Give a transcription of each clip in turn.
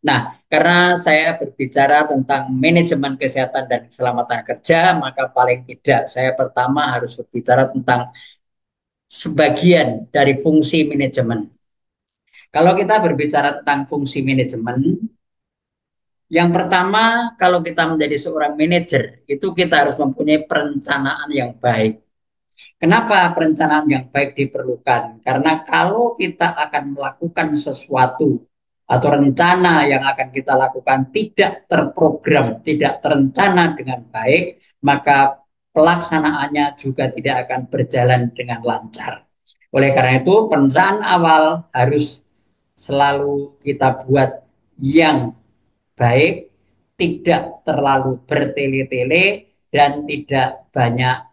Nah, karena saya berbicara tentang manajemen kesehatan dan keselamatan kerja, maka paling tidak saya pertama harus berbicara tentang sebagian dari fungsi manajemen. Kalau kita berbicara tentang fungsi manajemen, yang pertama kalau kita menjadi seorang manajer, itu kita harus mempunyai perencanaan yang baik. Kenapa perencanaan yang baik diperlukan? Karena kalau kita akan melakukan sesuatu atau rencana yang akan kita lakukan tidak terprogram, tidak terencana dengan baik, maka pelaksanaannya juga tidak akan berjalan dengan lancar. Oleh karena itu, perencanaan awal harus selalu kita buat yang baik, tidak terlalu bertele-tele, dan tidak banyak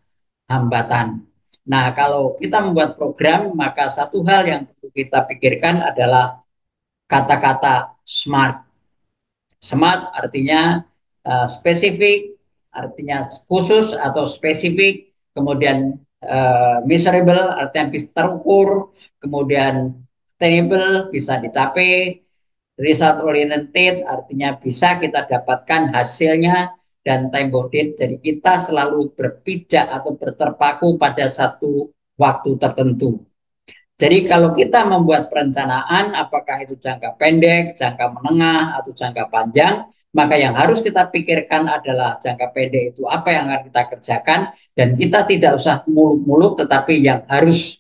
hambatan. Nah, kalau kita membuat program, maka satu hal yang perlu kita pikirkan adalah kata-kata SMART. SMART artinya spesifik, artinya khusus atau spesifik, kemudian measurable artinya bisa terukur, kemudian attainable bisa dicapai, result oriented artinya bisa kita dapatkan hasilnya, dan time bounded jadi kita selalu berpijak atau berterpaku pada satu waktu tertentu. Jadi kalau kita membuat perencanaan, apakah itu jangka pendek, jangka menengah, atau jangka panjang, maka yang harus kita pikirkan adalah jangka pendek itu apa yang akan kita kerjakan, dan kita tidak usah muluk-muluk, tetapi yang harus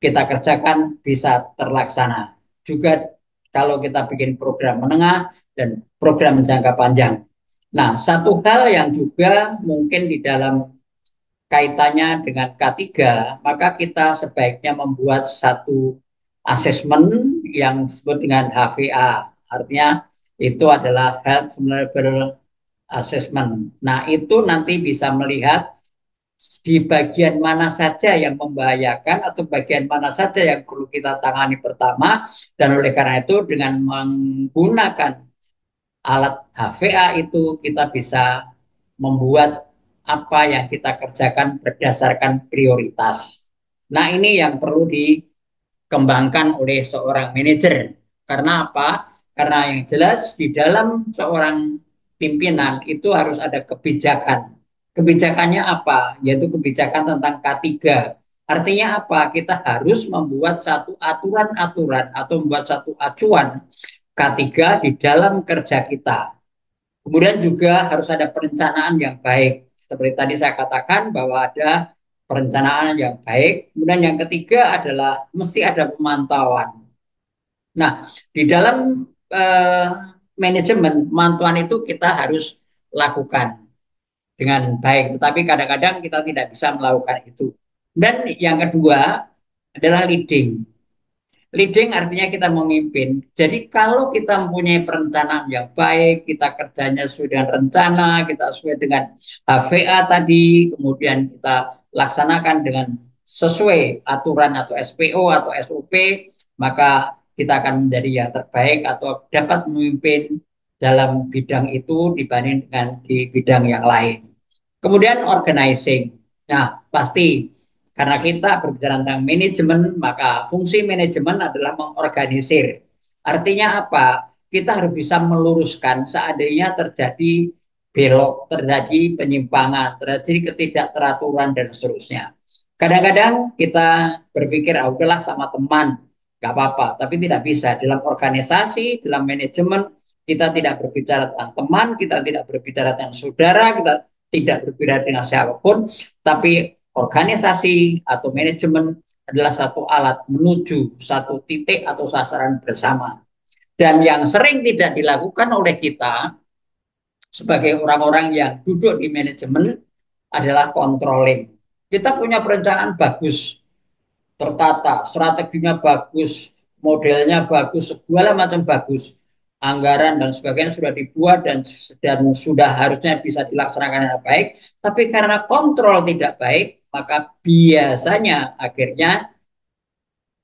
kita kerjakan bisa terlaksana. Juga kalau kita bikin program menengah dan program jangka panjang. Nah, satu hal yang juga mungkin di dalam kaitannya dengan K3, maka kita sebaiknya membuat satu asesmen yang disebut dengan HVA. Artinya itu adalah Health Vulnerable Assessment. Nah, itu nanti bisa melihat di bagian mana saja yang membahayakan atau bagian mana saja yang perlu kita tangani pertama, dan oleh karena itu dengan menggunakan alat HVA itu kita bisa membuat apa yang kita kerjakan berdasarkan prioritas. Nah, ini yang perlu dikembangkan oleh seorang manajer. Karena apa? Karena yang jelas di dalam seorang pimpinan itu harus ada kebijakan. Kebijakannya apa? Yaitu kebijakan tentang K3. Artinya apa? Kita harus membuat satu aturan-aturan atau membuat satu acuan K3 di dalam kerja kita. Kemudian juga harus ada perencanaan yang baik. Seperti tadi saya katakan bahwa ada perencanaan yang baik. Kemudian yang ketiga adalah mesti ada pemantauan. Nah, di dalam eh, manajemen pemantauan itu kita harus lakukan dengan baik. Tetapi kadang-kadang kita tidak bisa melakukan itu. Dan yang kedua adalah leading. Leading artinya kita memimpin. Jadi kalau kita mempunyai perencanaan yang baik, kita kerjanya sesuai dengan rencana, kita sesuai dengan HVA tadi, kemudian kita laksanakan dengan sesuai aturan atau SPO atau SOP, maka kita akan menjadi yang terbaik atau dapat memimpin dalam bidang itu dibanding dengan di bidang yang lain. Kemudian organizing. Nah, pasti karena kita berbicara tentang manajemen, maka fungsi manajemen adalah mengorganisir. Artinya apa? Kita harus bisa meluruskan seandainya terjadi belok, terjadi penyimpangan, terjadi ketidakteraturan, dan seterusnya. Kadang-kadang kita berpikir, ah, udahlah sama teman, nggak apa-apa. Tapi tidak bisa. Dalam organisasi, dalam manajemen, kita tidak berbicara tentang teman, kita tidak berbicara tentang saudara, kita tidak berbicara dengan siapapun, tapi organisasi atau manajemen adalah satu alat menuju satu titik atau sasaran bersama. Dan yang sering tidak dilakukan oleh kita sebagai orang-orang yang duduk di manajemen adalah controlling. Kita punya perencanaan bagus, tertata, strateginya bagus, modelnya bagus, segala macam bagus. Anggaran dan sebagainya sudah dibuat dan sudah harusnya bisa dilaksanakan dengan baik, tapi karena kontrol tidak baik, maka biasanya akhirnya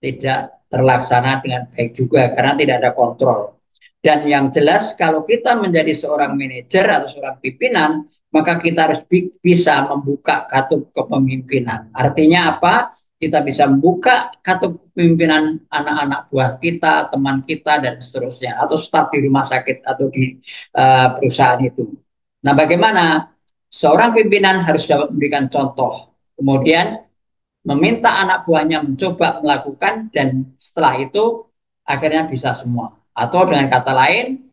tidak terlaksana dengan baik juga karena tidak ada kontrol. Dan yang jelas kalau kita menjadi seorang manajer atau seorang pimpinan, maka kita harus bisa membuka katup kepemimpinan. Artinya apa? Kita bisa membuka katup pimpinan anak-anak buah kita, teman kita, dan seterusnya, atau staf di rumah sakit atau di perusahaan itu. Nah, bagaimana seorang pimpinan harus dapat memberikan contoh, kemudian meminta anak buahnya mencoba melakukan, dan setelah itu akhirnya bisa semua. Atau dengan kata lain,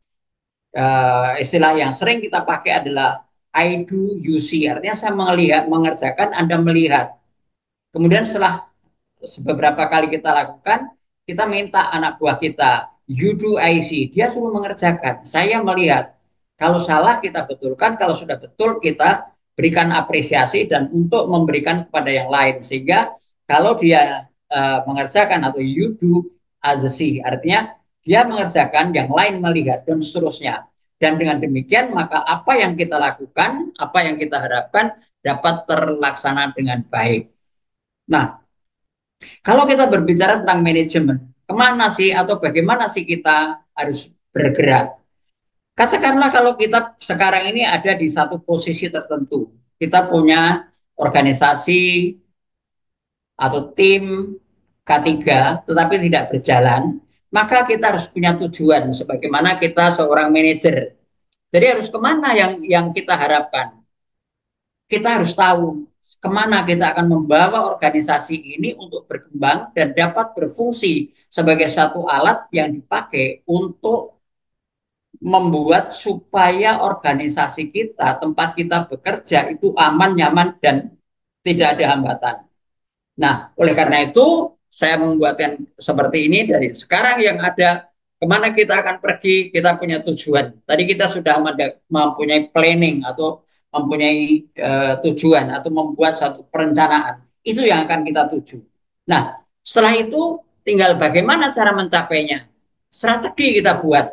istilah yang sering kita pakai adalah I do, you see. Artinya saya melihat, mengerjakan, Anda melihat. Kemudian setelah beberapa kali kita lakukan, kita minta anak buah kita, you do, I see. Dia suruh mengerjakan, saya melihat. Kalau salah kita betulkan, kalau sudah betul kita berikan apresiasi dan untuk memberikan kepada yang lain. Sehingga kalau dia mengerjakan atau you do, I see. Artinya dia mengerjakan, yang lain melihat, dan seterusnya. Dan dengan demikian maka apa yang kita lakukan, apa yang kita harapkan dapat terlaksana dengan baik. Nah, kalau kita berbicara tentang manajemen, kemana sih atau bagaimana sih kita harus bergerak? Katakanlah kalau kita sekarang ini ada di satu posisi tertentu, kita punya organisasi atau tim K3 tetapi tidak berjalan, maka kita harus punya tujuan sebagaimana kita seorang manajer. Jadi harus kemana yang kita harapkan? Kita harus tahu kemana kita akan membawa organisasi ini untuk berkembang dan dapat berfungsi sebagai satu alat yang dipakai untuk membuat supaya organisasi kita, tempat kita bekerja itu aman, nyaman, dan tidak ada hambatan. Nah, oleh karena itu saya membuatkan seperti ini dari sekarang yang ada, kemana kita akan pergi, kita punya tujuan. Tadi kita sudah mempunyai planning atau mempunyai tujuan atau membuat satu perencanaan. Itu yang akan kita tuju. Nah, setelah itu tinggal bagaimana cara mencapainya. Strategi kita buat.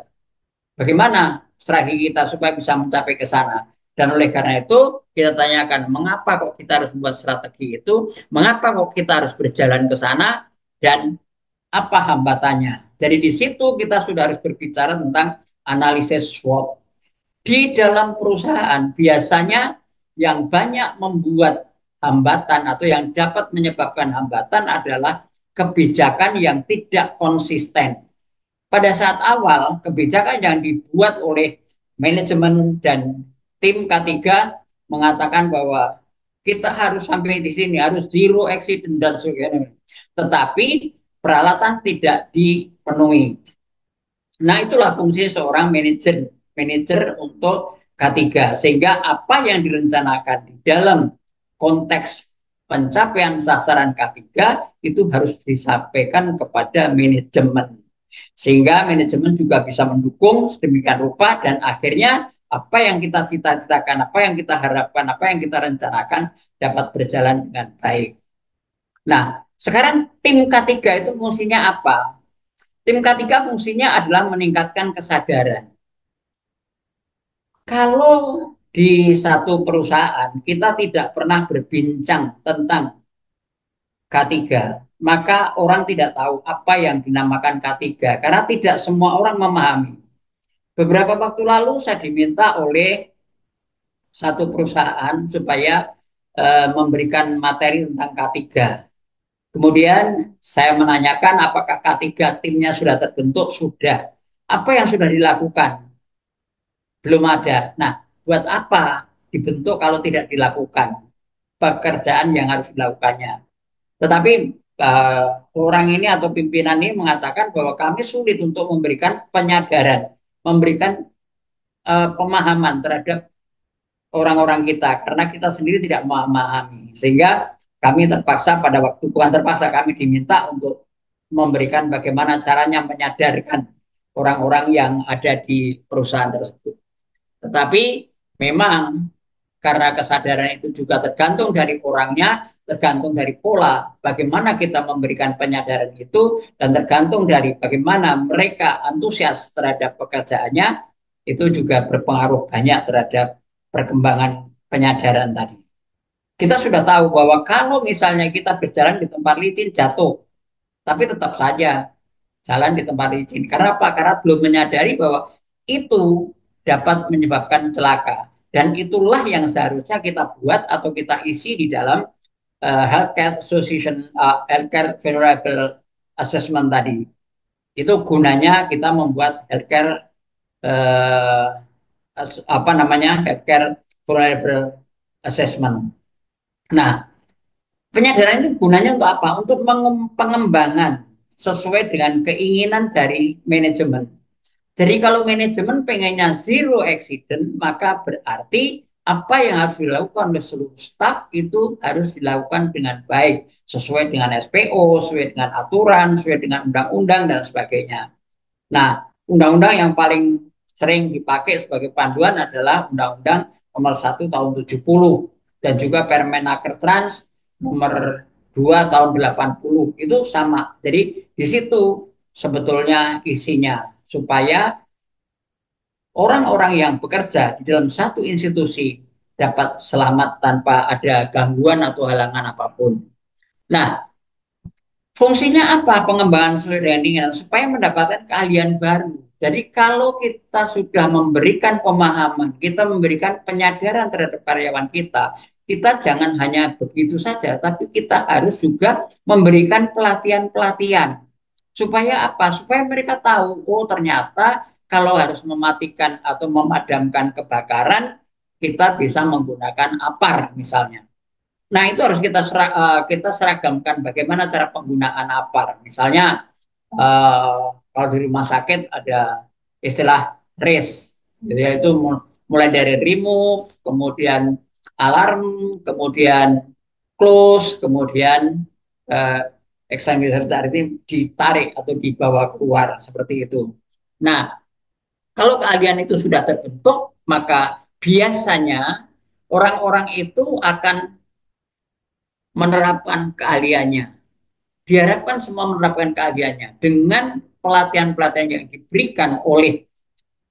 Bagaimana strategi kita supaya bisa mencapai ke sana. Dan oleh karena itu kita tanyakan mengapa kok kita harus membuat strategi itu, mengapa kok kita harus berjalan ke sana, dan apa hambatannya. Jadi di situ kita sudah harus berbicara tentang analisis SWOT. Di dalam perusahaan biasanya yang banyak membuat hambatan atau yang dapat menyebabkan hambatan adalah kebijakan yang tidak konsisten. Pada saat awal, kebijakan yang dibuat oleh manajemen dan tim K3 mengatakan bahwa kita harus sampai di sini, harus zero accident dan sebagainya. Tetapi peralatan tidak dipenuhi. Nah, itulah fungsi seorang manajer untuk K3. Sehingga apa yang direncanakan di dalam konteks pencapaian sasaran K3 itu harus disampaikan kepada manajemen. Sehingga manajemen juga bisa mendukung sedemikian rupa dan akhirnya apa yang kita cita-citakan, apa yang kita harapkan, apa yang kita rencanakan dapat berjalan dengan baik. Nah, sekarang tim K3 itu fungsinya apa? Tim K3 fungsinya adalah meningkatkan kesadaran. Kalau di satu perusahaan kita tidak pernah berbincang tentang K3, maka orang tidak tahu apa yang dinamakan K3 karena tidak semua orang memahami. Beberapa waktu lalu saya diminta oleh satu perusahaan supaya memberikan materi tentang K3. Kemudian saya menanyakan apakah K3 timnya sudah terbentuk? Sudah. Apa yang sudah dilakukan? Belum ada. Nah, buat apa dibentuk kalau tidak dilakukan pekerjaan yang harus dilakukannya? Tetapi orang ini atau pimpinan ini mengatakan bahwa kami sulit untuk memberikan penyadaran, memberikan pemahaman terhadap orang-orang kita karena kita sendiri tidak memahami. Sehingga kami terpaksa pada waktu, bukan terpaksa, kami diminta untuk memberikan bagaimana caranya menyadarkan orang-orang yang ada di perusahaan tersebut. Tetapi memang karena kesadaran itu juga tergantung dari orangnya, tergantung dari pola bagaimana kita memberikan penyadaran itu, dan tergantung dari bagaimana mereka antusias terhadap pekerjaannya, itu juga berpengaruh banyak terhadap perkembangan penyadaran tadi. Kita sudah tahu bahwa kalau misalnya kita berjalan di tempat licin jatuh, tapi tetap saja jalan di tempat licin. Karena apa? Karena belum menyadari bahwa itu dapat menyebabkan celaka. Dan itulah yang seharusnya kita buat atau kita isi di dalam Healthcare Association, Healthcare Vulnerable assessment tadi. Itu gunanya kita membuat healthcare eh, apa namanya healthcare vulnerable assessment. Nah, penyadaran itu gunanya untuk apa? Untuk pengembangan sesuai dengan keinginan dari manajemen. Jadi kalau manajemen pengennya zero accident, maka berarti apa yang harus dilakukan oleh seluruh staff itu harus dilakukan dengan baik, sesuai dengan SPO, sesuai dengan aturan, sesuai dengan undang-undang, dan sebagainya. Nah, undang-undang yang paling sering dipakai sebagai panduan adalah Undang-Undang Nomor 1 Tahun 70 dan juga Permenaker Trans Nomor 2 Tahun 80. Itu sama. Jadi di situ sebetulnya isinya supaya orang-orang yang bekerja di dalam satu institusi dapat selamat tanpa ada gangguan atau halangan apapun. Nah, fungsinya apa pengembangan sesuai dengan keinginan? Supaya mendapatkan keahlian baru. Jadi kalau kita sudah memberikan pemahaman, kita memberikan penyadaran terhadap karyawan kita jangan hanya begitu saja, tapi kita harus juga memberikan pelatihan-pelatihan. Supaya apa? Supaya mereka tahu, oh ternyata kalau harus mematikan atau memadamkan kebakaran, kita bisa menggunakan APAR misalnya. Nah, itu harus kita seragamkan bagaimana cara penggunaan APAR. Misalnya, kalau di rumah sakit ada istilah RACE, gitu ya, itu mulai dari remove, kemudian alarm, kemudian close, kemudian uh, extinguisher tadi ditarik atau dibawa keluar seperti itu. Nah, kalau keahlian itu sudah terbentuk, maka biasanya orang-orang itu akan menerapkan keahliannya. Diharapkan semua menerapkan keahliannya dengan pelatihan-pelatihan yang diberikan oleh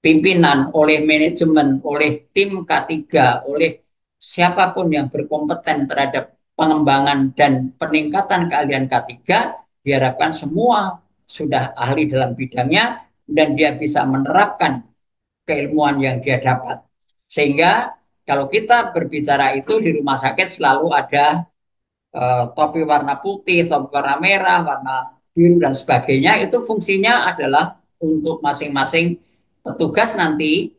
pimpinan, oleh manajemen, oleh tim K3, oleh siapapun yang berkompeten terhadap pengembangan dan peningkatan keahlian K3, diharapkan semua sudah ahli dalam bidangnya dan dia bisa menerapkan keilmuan yang dia dapat. Sehingga kalau kita berbicara itu di rumah sakit selalu ada topi warna putih, topi warna merah, warna biru dan sebagainya itu fungsinya adalah untuk masing-masing petugas nanti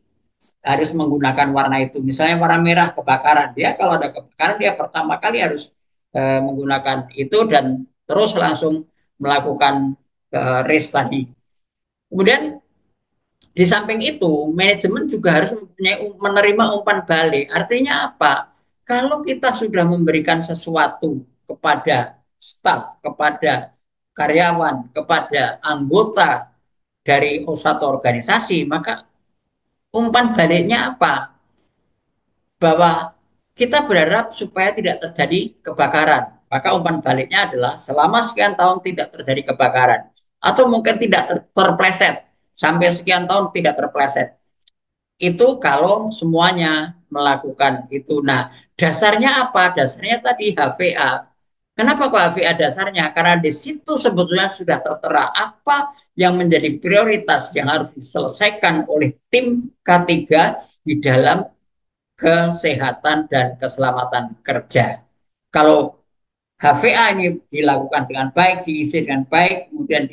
harus menggunakan warna itu. Misalnya warna merah kebakaran, dia kalau ada kebakaran dia pertama kali harus menggunakan itu dan terus langsung melakukan race tadi. Kemudian di samping itu, manajemen juga harus menerima umpan balik. Artinya apa? Kalau kita sudah memberikan sesuatu kepada staf, kepada karyawan, kepada anggota dari satu organisasi, maka umpan baliknya apa? Bahwa kita berharap supaya tidak terjadi kebakaran. Maka umpan baliknya adalah selama sekian tahun tidak terjadi kebakaran. Atau mungkin tidak terpleset. Sampai sekian tahun tidak terpleset. Itu kalau semuanya melakukan itu. Nah, dasarnya apa? Dasarnya tadi HVA. Kenapa kok HVA dasarnya? Karena di situ sebetulnya sudah tertera apa yang menjadi prioritas yang harus diselesaikan oleh tim K3 di dalam kesehatan dan keselamatan kerja. Kalau HVA ini dilakukan dengan baik, diisi dengan baik, kemudian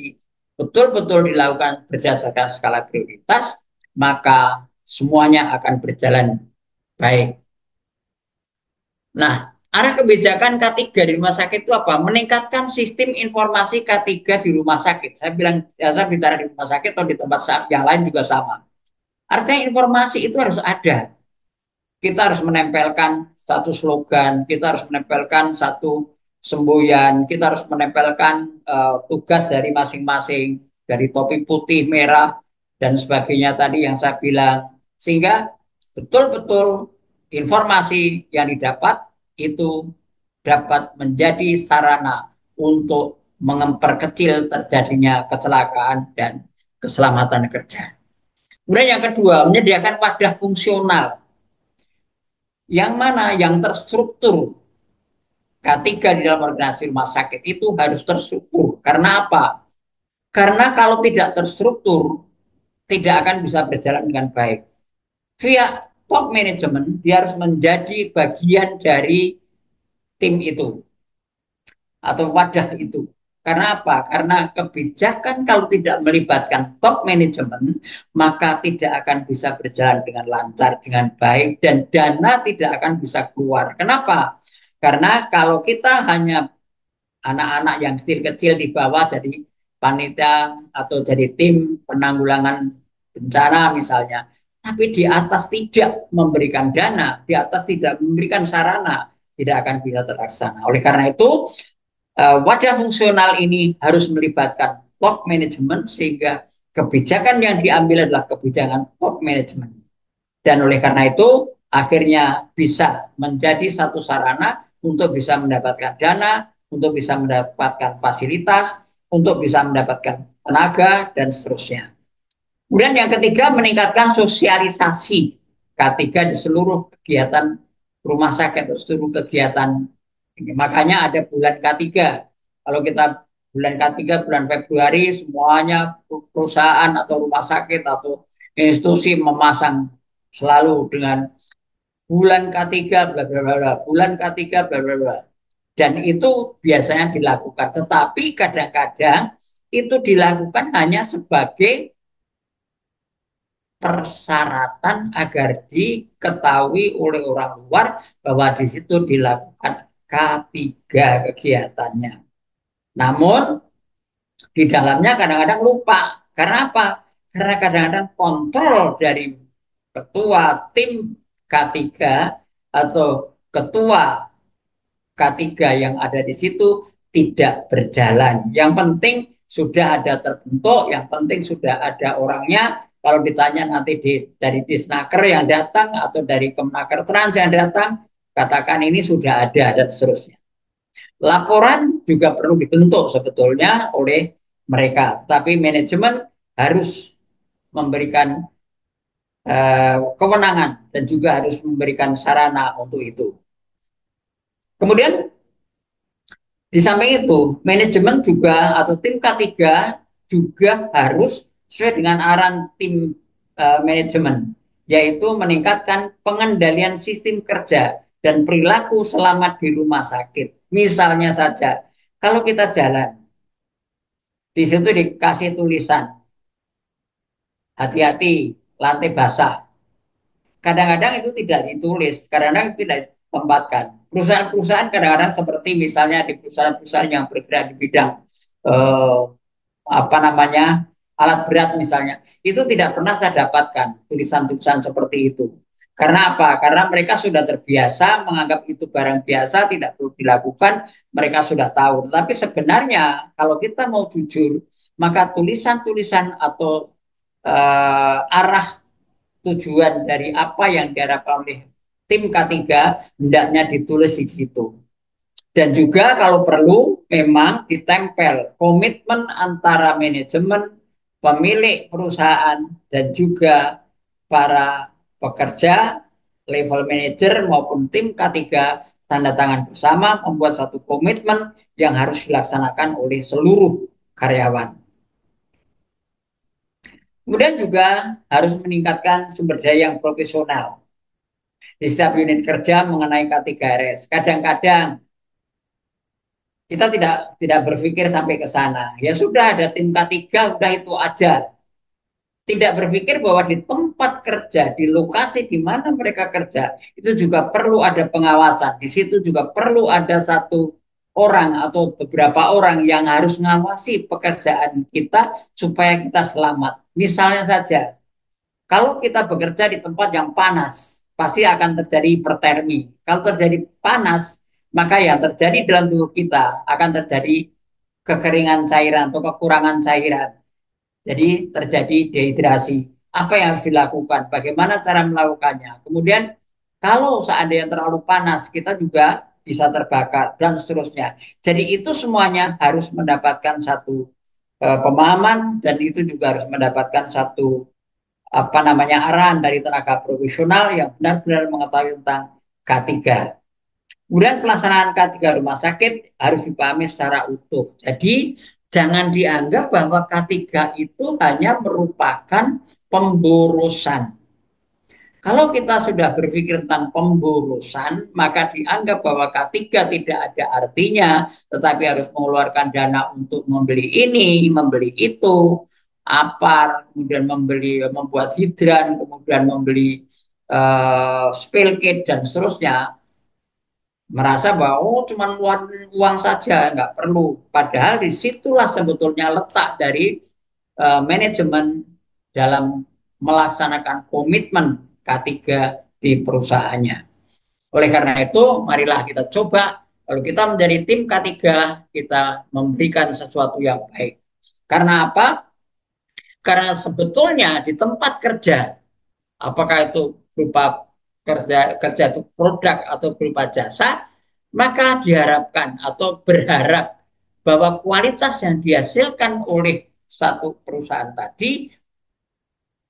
betul-betul dilakukan berdasarkan skala prioritas, maka semuanya akan berjalan baik. Nah, arah kebijakan K3 di rumah sakit itu apa? Meningkatkan sistem informasi K3 di rumah sakit. Saya bilang, ya, saya bicara di rumah sakit atau di tempat yang lain juga sama. Artinya informasi itu harus ada. Kita harus menempelkan satu slogan, kita harus menempelkan satu semboyan, kita harus menempelkan tugas dari masing-masing, dari topi putih, merah, dan sebagainya tadi yang saya bilang. Sehingga betul-betul informasi yang didapat itu dapat menjadi sarana untuk memperkecil terjadinya kecelakaan dan keselamatan kerja. Kemudian yang kedua, menyediakan wadah fungsional yang mana yang terstruktur. K3 di dalam organisasi rumah sakit itu harus terstruktur. Karena apa? Karena kalau tidak terstruktur, tidak akan bisa berjalan dengan baik. Via top management, dia harus menjadi bagian dari tim itu atau wadah itu. Karena apa? Karena kebijakan kalau tidak melibatkan top manajemen, maka tidak akan bisa berjalan dengan lancar, dengan baik, dan dana tidak akan bisa keluar. Kenapa? Karena kalau kita hanya anak-anak yang kecil-kecil di bawah jadi panitia atau jadi tim penanggulangan bencana misalnya, tapi di atas tidak memberikan dana, di atas tidak memberikan sarana, tidak akan bisa terlaksana. Oleh karena itu, wadah fungsional ini harus melibatkan top manajemen sehingga kebijakan yang diambil adalah kebijakan top manajemen. Dan oleh karena itu akhirnya bisa menjadi satu sarana untuk bisa mendapatkan dana, untuk bisa mendapatkan fasilitas, untuk bisa mendapatkan tenaga, dan seterusnya. Kemudian yang ketiga, meningkatkan sosialisasi K3 di seluruh kegiatan rumah sakit, seluruh kegiatan ini. Makanya ada bulan K3. Kalau kita bulan K3, bulan Februari, semuanya perusahaan atau rumah sakit atau institusi memasang selalu dengan bulan K3, bla bla bla, bulan K3, bla bla bla. Dan itu biasanya dilakukan. Tetapi kadang-kadang itu dilakukan hanya sebagai persyaratan agar diketahui oleh orang luar bahwa di situ dilakukan K3 kegiatannya. Namun di dalamnya kadang-kadang lupa. Karena apa? Karena kadang-kadang kontrol dari ketua tim K3 atau ketua K3 yang ada di situ tidak berjalan. Yang penting sudah ada terbentuk, yang penting sudah ada orangnya. Kalau ditanya nanti dari Disnaker yang datang atau dari Kemenaker Trans yang datang, katakan ini sudah ada dan seterusnya. Laporan juga perlu dibentuk sebetulnya oleh mereka, tapi manajemen harus memberikan kewenangan dan juga harus memberikan sarana untuk itu. Kemudian di samping itu, manajemen juga atau tim K3 juga harus sesuai dengan arahan tim manajemen, yaitu meningkatkan pengendalian sistem kerja dan perilaku selama di rumah sakit. Misalnya saja, kalau kita jalan, di situ dikasih tulisan, hati-hati, lantai basah. Kadang-kadang itu tidak ditulis, kadang-kadang tidak ditempatkan. Perusahaan-perusahaan kadang-kadang seperti misalnya di perusahaan-perusahaan yang bergerak di bidang eh, apa namanya alat berat misalnya, itu tidak pernah saya dapatkan tulisan-tulisan seperti itu. Karena apa? Karena mereka sudah terbiasa menganggap itu barang biasa, tidak perlu dilakukan, mereka sudah tahu. Tetapi sebenarnya kalau kita mau jujur, maka tulisan-tulisan atau arah tujuan dari apa yang diharapkan oleh tim K3 hendaknya ditulis di situ. Dan juga kalau perlu memang ditempel komitmen antara manajemen, pemilik perusahaan, dan juga para pekerja, level manager maupun tim K3 tanda tangan bersama membuat satu komitmen yang harus dilaksanakan oleh seluruh karyawan. Kemudian juga harus meningkatkan sumber daya yang profesional di setiap unit kerja mengenai K3RS. Kadang-kadang kita tidak berpikir sampai ke sana. Ya sudah ada tim K3, udah itu aja. Tidak berpikir bahwa di tempat kerja, di lokasi di mana mereka kerja, itu juga perlu ada pengawasan. Di situ juga perlu ada satu orang atau beberapa orang yang harus mengawasi pekerjaan kita supaya kita selamat. Misalnya saja, kalau kita bekerja di tempat yang panas, pasti akan terjadi hipertermi. Kalau terjadi panas, maka yang terjadi dalam tubuh kita akan terjadi kekeringan cairan atau kekurangan cairan. Jadi terjadi dehidrasi. Apa yang harus dilakukan? Bagaimana cara melakukannya? Kemudian kalau seandainya terlalu panas, kita juga bisa terbakar dan seterusnya. Jadi itu semuanya harus mendapatkan satu pemahaman dan itu juga harus mendapatkan satu apa namanya arahan dari tenaga profesional yang benar-benar mengetahui tentang K3. Kemudian pelaksanaan K3 rumah sakit harus dipahami secara utuh. Jadi jangan dianggap bahwa K3 itu hanya merupakan pemborosan. Kalau kita sudah berpikir tentang pemburusan, maka dianggap bahwa K3 tidak ada artinya, tetapi harus mengeluarkan dana untuk membeli ini, membeli itu, apar, kemudian membuat hidran, kemudian membeli spill kit dan seterusnya, merasa bahwa oh cuma uang saja, nggak perlu. Padahal disitulah sebetulnya letak dari manajemen dalam melaksanakan komitmen K3 di perusahaannya. Oleh karena itu, marilah kita coba kalau kita menjadi tim K3, kita memberikan sesuatu yang baik. Karena apa? Karena sebetulnya di tempat kerja, apakah itu berupa kerja kerja itu produk atau berupa jasa, maka diharapkan atau berharap bahwa kualitas yang dihasilkan oleh satu perusahaan tadi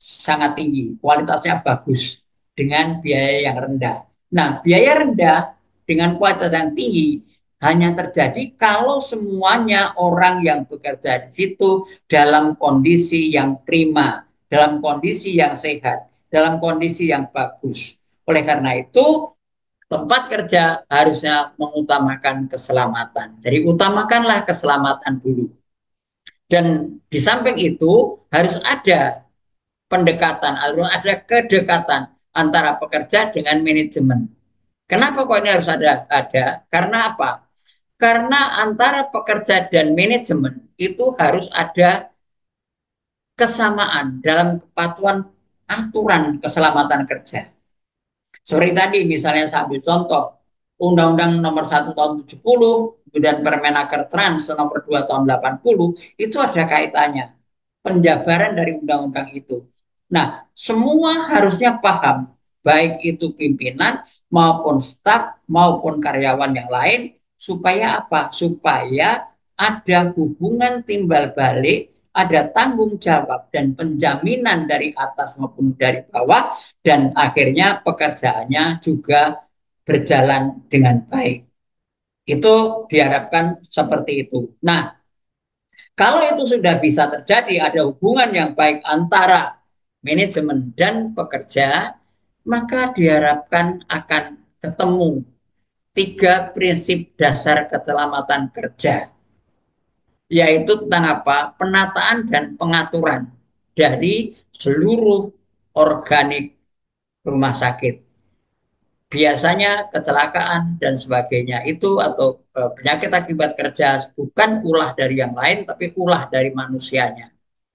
sangat tinggi, kualitasnya bagus dengan biaya yang rendah. Nah, biaya rendah dengan kualitas yang tinggi hanya terjadi kalau semuanya orang yang bekerja di situ dalam kondisi yang prima, dalam kondisi yang sehat, dalam kondisi yang bagus. Oleh karena itu, tempat kerja harusnya mengutamakan keselamatan. Jadi utamakanlah keselamatan dulu. Dan di samping itu harus ada pendekatan, ada kedekatan antara pekerja dengan manajemen. Kenapa kok ini harus ada? Karena apa? Karena antara pekerja dan manajemen itu harus ada kesamaan dalam kepatuhan aturan keselamatan kerja. Seperti tadi misalnya saya ambil contoh Undang-Undang Nomor 1 Tahun 70, kemudian Permenaker Trans Nomor 2 Tahun 80, itu ada kaitannya penjabaran dari undang-undang itu. Nah, semua harusnya paham, baik itu pimpinan maupun staf maupun karyawan yang lain, supaya apa? Supaya ada hubungan timbal balik, ada tanggung jawab dan penjaminan dari atas maupun dari bawah, dan akhirnya pekerjaannya juga berjalan dengan baik. Itu diharapkan seperti itu. Nah, kalau itu sudah bisa terjadi, ada hubungan yang baik antara manajemen dan pekerja, maka diharapkan akan ketemu tiga prinsip dasar keselamatan kerja, yaitu tentang apa? Penataan dan pengaturan dari seluruh organik rumah sakit. Biasanya kecelakaan dan sebagainya itu atau penyakit akibat kerja bukan ulah dari yang lain, tapi ulah dari manusianya.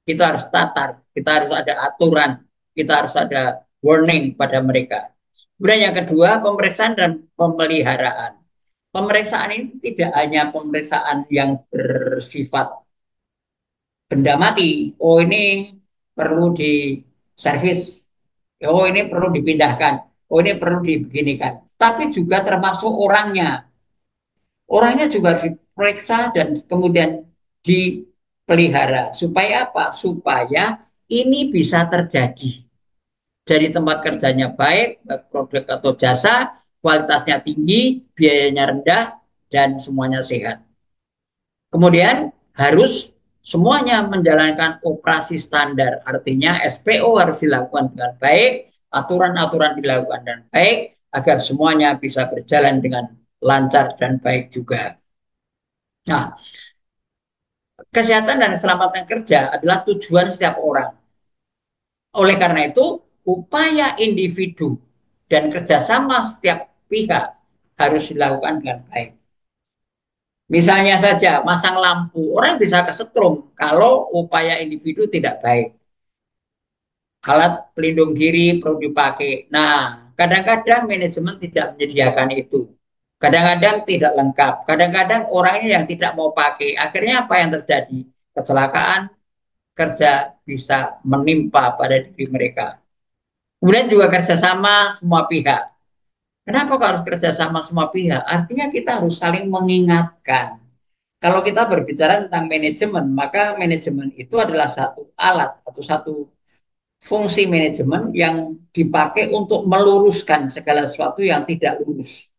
Kita harus tatar, kita harus ada aturan, kita harus ada warning pada mereka. Kemudian yang kedua, pemeriksaan dan pemeliharaan. Pemeriksaan ini tidak hanya pemeriksaan yang bersifat benda mati. Oh ini perlu di servis. Oh ini perlu dipindahkan. Oh ini perlu dibeginikan. Tapi juga termasuk orangnya. Orangnya juga harus diperiksa dan kemudian dipelihara. Supaya apa? Supaya ini bisa terjadi. Jadi tempat kerjanya baik, produk atau jasa, kualitasnya tinggi, biayanya rendah, dan semuanya sehat. Kemudian harus semuanya menjalankan operasi standar. Artinya SPO harus dilakukan dengan baik, aturan-aturan dilakukan dengan baik, agar semuanya bisa berjalan dengan lancar dan baik juga. Nah, kesehatan dan keselamatan kerja adalah tujuan setiap orang. Oleh karena itu, upaya individu dan kerjasama setiap pihak harus dilakukan dengan baik. Misalnya saja masang lampu, orang bisa kesetrum kalau upaya individu tidak baik. Alat pelindung diri perlu dipakai. Nah, kadang-kadang manajemen tidak menyediakan itu. Kadang-kadang tidak lengkap. Kadang-kadang orangnya yang tidak mau pakai. Akhirnya apa yang terjadi? Kecelakaan kerja bisa menimpa pada diri mereka. Kemudian juga kerjasama semua pihak. Kenapa kok harus kerjasama semua pihak? Artinya kita harus saling mengingatkan. Kalau kita berbicara tentang manajemen, maka manajemen itu adalah satu alat atau satu fungsi manajemen yang dipakai untuk meluruskan segala sesuatu yang tidak lurus.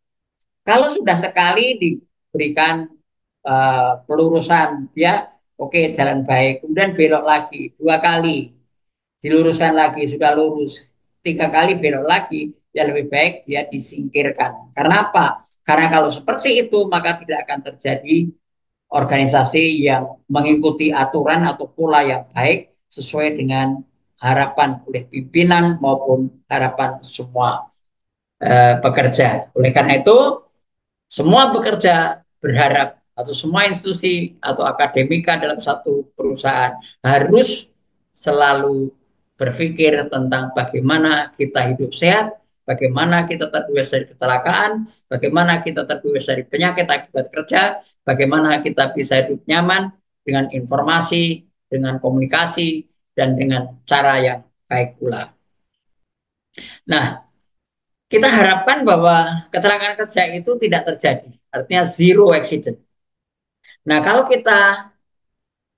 Kalau sudah sekali diberikan pelurusan, ya oke jalan baik, kemudian belok lagi, dua kali, diluruskan lagi, sudah lurus, 3 kali belok lagi, ya lebih baik dia disingkirkan. Karena apa? Karena kalau seperti itu maka tidak akan terjadi organisasi yang mengikuti aturan atau pola yang baik sesuai dengan harapan oleh pimpinan maupun harapan semua pekerja. Oleh karena itu, semua bekerja berharap atau semua institusi atau akademika dalam satu perusahaan harus selalu berpikir tentang bagaimana kita hidup sehat, bagaimana kita terbebas dari kecelakaan, bagaimana kita terbebas dari penyakit akibat kerja, bagaimana kita bisa hidup nyaman dengan informasi, dengan komunikasi, dan dengan cara yang baik pula. Nah, kita harapkan bahwa kecelakaan kerja itu tidak terjadi, artinya zero accident. Nah, kalau kita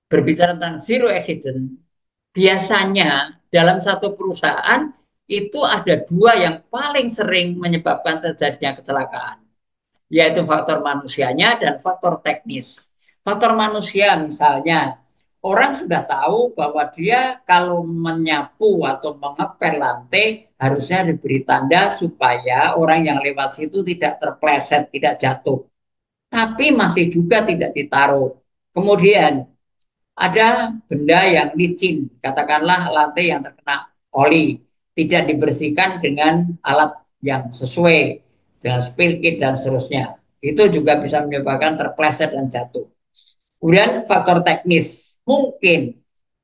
berbicara tentang zero accident, biasanya dalam satu perusahaan itu ada dua yang paling sering menyebabkan terjadinya kecelakaan, yaitu faktor manusianya dan faktor teknis. Faktor manusia misalnya, orang sudah tahu bahwa dia kalau menyapu atau mengepel lantai harusnya diberi tanda supaya orang yang lewat situ tidak terpleset, tidak jatuh. Tapi masih juga tidak ditaruh. Kemudian ada benda yang licin, katakanlah lantai yang terkena oli, tidak dibersihkan dengan alat yang sesuai, dengan spill kit dan seterusnya. Itu juga bisa menyebabkan terpleset dan jatuh. Kemudian faktor teknis, mungkin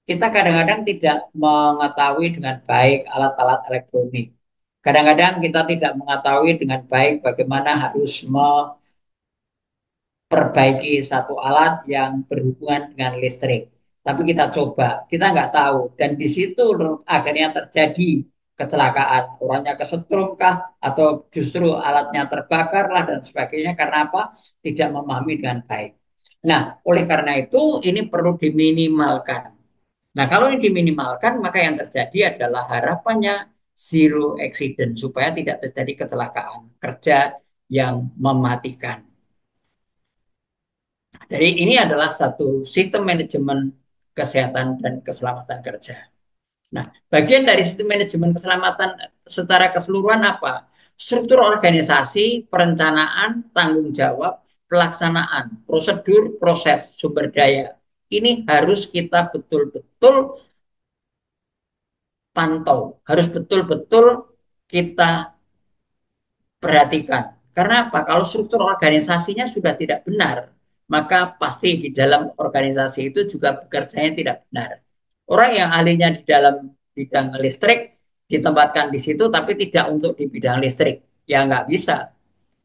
kita kadang-kadang tidak mengetahui dengan baik alat-alat elektronik. Kadang-kadang kita tidak mengetahui dengan baik bagaimana harus perbaiki satu alat yang berhubungan dengan listrik. Tapi kita coba, kita nggak tahu. Dan di situ akhirnya terjadi kecelakaan. Orangnya kesetrum kah? Atau justru alatnya terbakar lah dan sebagainya. Karena apa? Tidak memahami dengan baik. Nah, oleh karena itu ini perlu diminimalkan. Nah, kalau ini diminimalkan, maka yang terjadi adalah harapannya zero accident. Supaya tidak terjadi kecelakaan kerja yang mematikan. Jadi ini adalah satu sistem manajemen kesehatan dan keselamatan kerja. Nah, bagian dari sistem manajemen keselamatan secara keseluruhan apa? Struktur organisasi, perencanaan, tanggung jawab, pelaksanaan, prosedur, proses, sumber daya. Ini harus kita betul-betul pantau, harus betul-betul kita perhatikan. Karena apa? Kalau struktur organisasinya sudah tidak benar, maka pasti di dalam organisasi itu juga bekerjanya tidak benar. Orang yang ahlinya di dalam bidang listrik ditempatkan di situ, tapi tidak untuk di bidang listrik. Ya nggak bisa.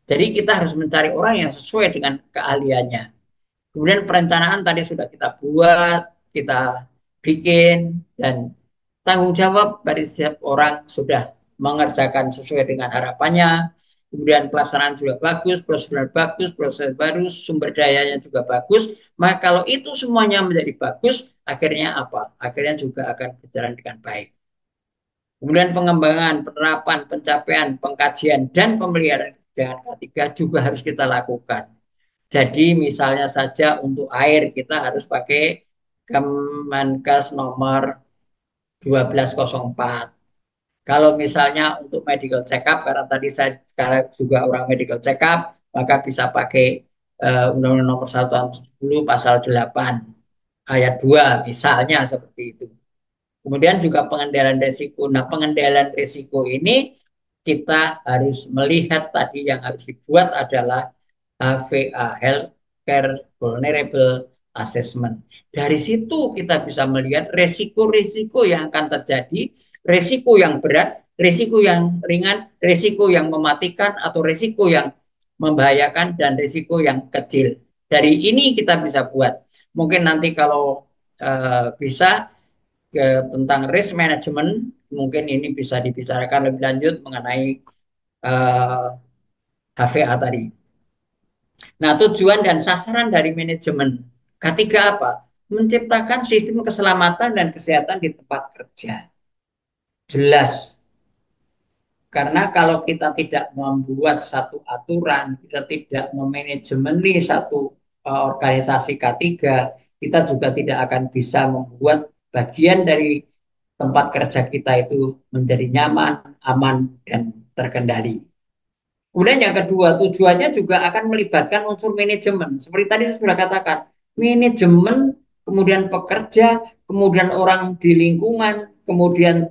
Jadi kita harus mencari orang yang sesuai dengan keahliannya. Kemudian perencanaan tadi sudah kita buat, kita bikin, dan tanggung jawab dari setiap orang sudah mengerjakan sesuai dengan harapannya. Kemudian pelaksanaan juga bagus, prosedur bagus, proses baru, sumber dayanya juga bagus. Maka kalau itu semuanya menjadi bagus, akhirnya apa? Akhirnya juga akan berjalan dengan baik. Kemudian pengembangan, penerapan, pencapaian, pengkajian, dan pemeliharaan kebijakan ketiga juga harus kita lakukan. Jadi misalnya saja untuk air kita harus pakai Kemenkes nomor 1204. Kalau misalnya untuk medical check up, karena tadi saya sekarang juga orang medical check up, maka bisa pakai Undang-Undang nomor 1 tahun 70 pasal 8 ayat 2 misalnya seperti itu. Kemudian juga pengendalian risiko. Nah, pengendalian risiko ini kita harus melihat tadi yang harus dibuat adalah HVA, Healthcare Vulnerable Assessment. Dari situ kita bisa melihat risiko-risiko yang akan terjadi, risiko yang berat, risiko yang ringan, risiko yang mematikan, atau risiko yang membahayakan, dan risiko yang kecil. Dari ini kita bisa buat. Mungkin nanti kalau bisa tentang risk management, mungkin ini bisa dibicarakan lebih lanjut mengenai HVA tadi. Nah, tujuan dan sasaran dari manajemen ketiga apa? Menciptakan sistem keselamatan dan kesehatan di tempat kerja. Jelas. Karena kalau kita tidak membuat satu aturan, kita tidak memanajemeni satu organisasi K3, kita juga tidak akan bisa membuat bagian dari tempat kerja kita itu menjadi nyaman, aman, dan terkendali. Kemudian yang kedua, tujuannya juga akan melibatkan unsur manajemen. Seperti tadi saya sudah katakan, manajemen, kemudian pekerja, kemudian orang di lingkungan, kemudian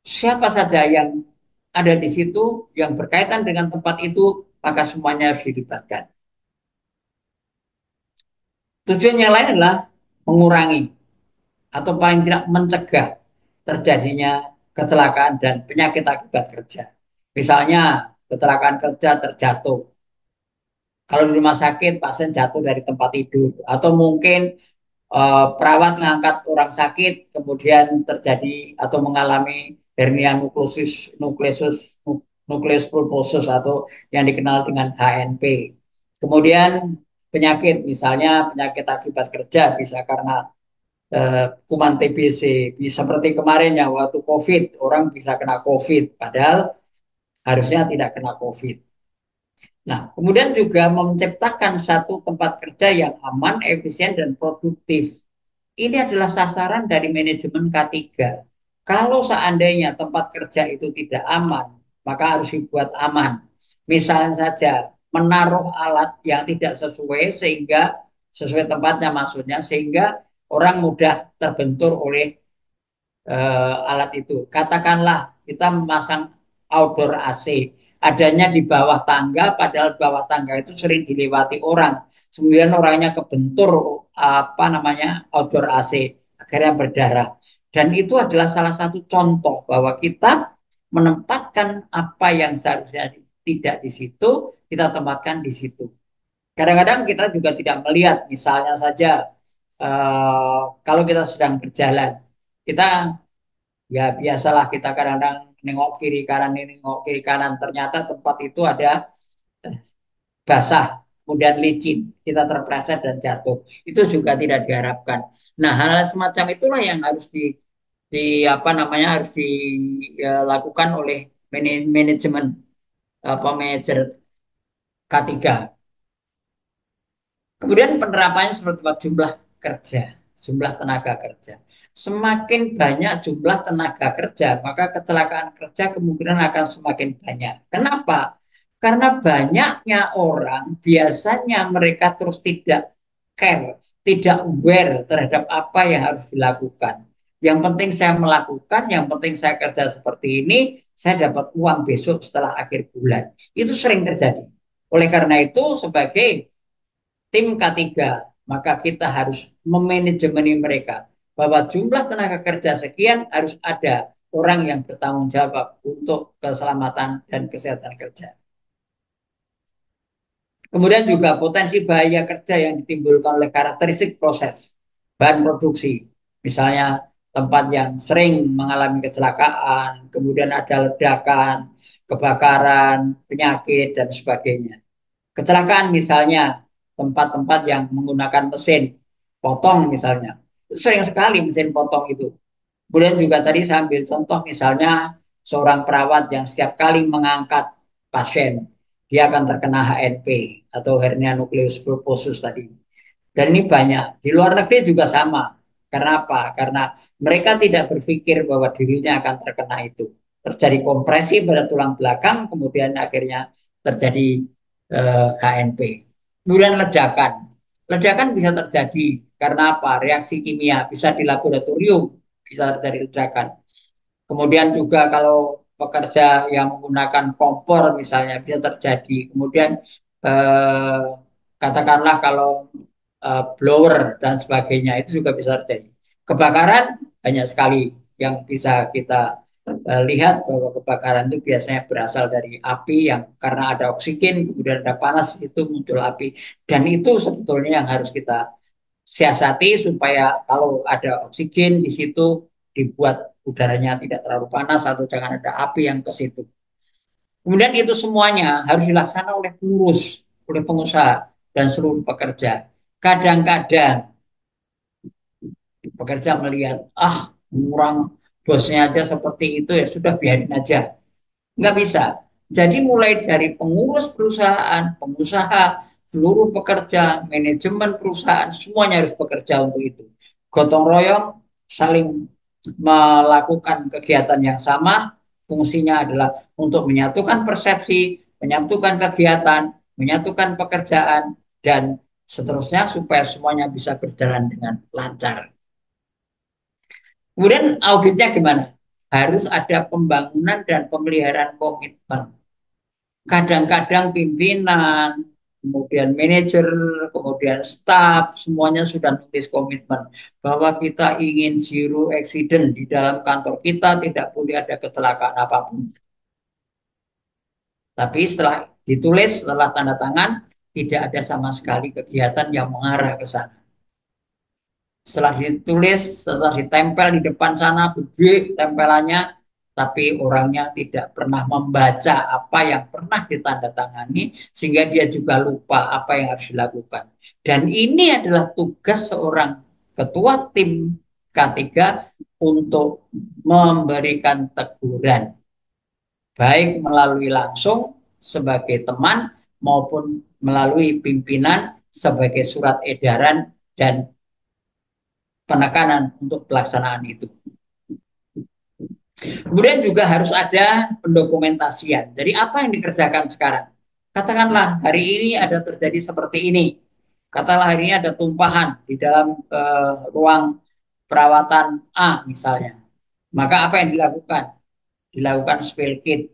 siapa saja yang ada di situ yang berkaitan dengan tempat itu, maka semuanya harus dilibatkan. Tujuan yang lain adalah mengurangi atau paling tidak mencegah terjadinya kecelakaan dan penyakit akibat kerja. Misalnya kecelakaan kerja terjatuh. Kalau di rumah sakit pasien jatuh dari tempat tidur atau mungkin perawat mengangkat orang sakit kemudian terjadi atau mengalami hernia nukleus pulposus atau yang dikenal dengan HNP. Kemudian penyakit misalnya penyakit akibat kerja bisa karena kuman TBC, bisa seperti kemarin ya waktu COVID orang bisa kena COVID padahal harusnya tidak kena COVID. Nah, kemudian juga menciptakan satu tempat kerja yang aman, efisien, dan produktif. Ini adalah sasaran dari manajemen K3. Kalau seandainya tempat kerja itu tidak aman, maka harus dibuat aman. Misalnya saja menaruh alat yang tidak sesuai sehingga sesuai tempatnya maksudnya sehingga orang mudah terbentur oleh alat itu. Katakanlah kita memasang outdoor AC, adanya di bawah tangga, padahal bawah tangga itu sering dilewati orang. Kemudian orangnya kebentur apa namanya outdoor AC, akhirnya berdarah. Dan itu adalah salah satu contoh bahwa kita menempatkan apa yang seharusnya tidak di situ, kita tempatkan di situ. Kadang-kadang kita juga tidak melihat, misalnya saja kalau kita sedang berjalan, kita ya biasalah kita kadang-kadang nengok kiri kanan ini nengok kiri kanan ternyata tempat itu ada basah kemudian licin kita terpleset dan jatuh itu juga tidak diharapkan. Nah hal semacam itulah yang harus di apa namanya harus dilakukan oleh manajemen apa manajer K3. Kemudian penerapannya seperti apa? Jumlah kerja, jumlah tenaga kerja. Semakin banyak jumlah tenaga kerja, maka kecelakaan kerja kemungkinan akan semakin banyak. Kenapa? Karena banyaknya orang biasanya mereka terus tidak care, tidak aware terhadap apa yang harus dilakukan. Yang penting saya melakukan, yang penting saya kerja seperti ini, saya dapat uang besok setelah akhir bulan. Itu sering terjadi. Oleh karena itu, sebagai tim K3, maka kita harus memanajemeni mereka bahwa jumlah tenaga kerja sekian harus ada orang yang bertanggung jawab untuk keselamatan dan kesehatan kerja. Kemudian juga potensi bahaya kerja yang ditimbulkan oleh karakteristik proses bahan produksi. Misalnya tempat yang sering mengalami kecelakaan, kemudian ada ledakan, kebakaran, penyakit, dan sebagainya. Kecelakaan misalnya tempat-tempat yang menggunakan mesin potong misalnya. Itu sering sekali mesin potong itu. Kemudian juga tadi saya ambil contoh misalnya seorang perawat yang setiap kali mengangkat pasien, dia akan terkena HNP atau hernia nukleus pulposus tadi. Dan ini banyak. Di luar negeri juga sama. Karena apa? Karena mereka tidak berpikir bahwa dirinya akan terkena itu. Terjadi kompresi pada tulang belakang, kemudian akhirnya terjadi HNP. Kemudian ledakan. Ledakan bisa terjadi karena apa? Reaksi kimia bisa di laboratorium, bisa terjadi ledakan. Kemudian juga kalau pekerja yang menggunakan kompor misalnya bisa terjadi. Kemudian eh, katakanlah kalau blower dan sebagainya itu juga bisa terjadi. Kebakaran banyak sekali yang bisa kita lihat bahwa kebakaran itu biasanya berasal dari api yang karena ada oksigen kemudian ada panas itu muncul api dan itu sebetulnya yang harus kita siasati supaya kalau ada oksigen di situ dibuat udaranya tidak terlalu panas atau jangan ada api yang ke situ. Kemudian itu semuanya harus dilaksanakan oleh pengurus, oleh pengusaha dan seluruh pekerja. Kadang-kadang pekerja melihat, orang bosnya aja seperti itu ya sudah biarin aja. Nggak bisa. Jadi mulai dari pengurus perusahaan, pengusaha, seluruh pekerja, manajemen perusahaan, semuanya harus bekerja untuk itu. Gotong royong, saling melakukan kegiatan yang sama, fungsinya adalah untuk menyatukan persepsi, menyatukan kegiatan, menyatukan pekerjaan, dan seterusnya supaya semuanya bisa berjalan dengan lancar. Kemudian auditnya gimana? Harus ada pembangunan dan pemeliharaan komitmen. Kadang-kadang pimpinan, kemudian manajer, kemudian staff, semuanya sudah nulis komitmen bahwa kita ingin zero accident di dalam kantor kita, tidak boleh ada kecelakaan apapun. Tapi setelah ditulis, setelah tanda tangan, tidak ada sama sekali kegiatan yang mengarah ke sana. Setelah ditulis, setelah ditempel di depan sana, gede tempelannya, tapi orangnya tidak pernah membaca apa yang pernah ditandatangani, sehingga dia juga lupa apa yang harus dilakukan. Dan ini adalah tugas seorang ketua tim K3 untuk memberikan teguran, baik melalui langsung sebagai teman maupun melalui pimpinan sebagai surat edaran dan penekanan untuk pelaksanaan itu. Kemudian juga harus ada pendokumentasian. Jadi apa yang dikerjakan sekarang? Katakanlah hari ini ada terjadi seperti ini. Katakanlah hari ini ada tumpahan di dalam ruang perawatan A misalnya. Maka apa yang dilakukan? Dilakukan spill kit.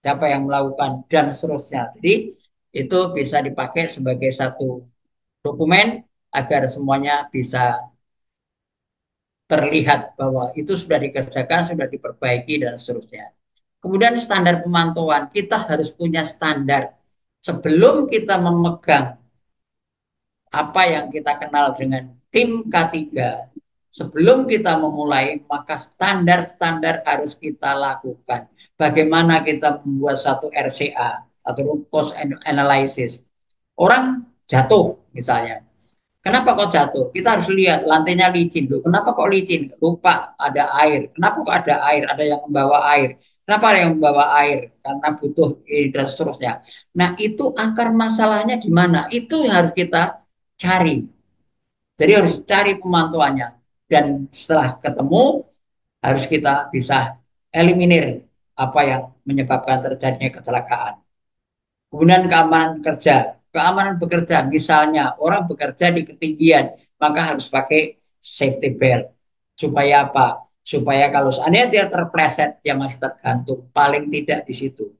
Siapa yang melakukan dan seterusnya. Jadi itu bisa dipakai sebagai satu dokumen agar semuanya bisa terlihat bahwa itu sudah dikerjakan, sudah diperbaiki, dan seterusnya. Kemudian standar pemantauan, kita harus punya standar. Sebelum kita memegang apa yang kita kenal dengan tim K3, sebelum kita memulai, maka standar-standar harus kita lakukan. Bagaimana kita membuat satu RCA atau root cause analysis. Orang jatuh misalnya, kenapa kok jatuh? Kita harus lihat lantainya licin. Loh, kenapa kok licin? Lupa ada air. Kenapa kok ada air? Ada yang membawa air. Kenapa ada yang membawa air? Karena butuh ini dan seterusnya. Nah, itu akar masalahnya di mana? Itu yang harus kita cari. Jadi harus cari pemantauannya. Dan setelah ketemu, harus kita bisa eliminir apa yang menyebabkan terjadinya kecelakaan. Kemudian keamanan kerja. Keamanan bekerja, misalnya orang bekerja di ketinggian, maka harus pakai safety belt. Supaya apa? Supaya kalau seandainya dia terpleset, dia masih tergantung. Paling tidak di situ.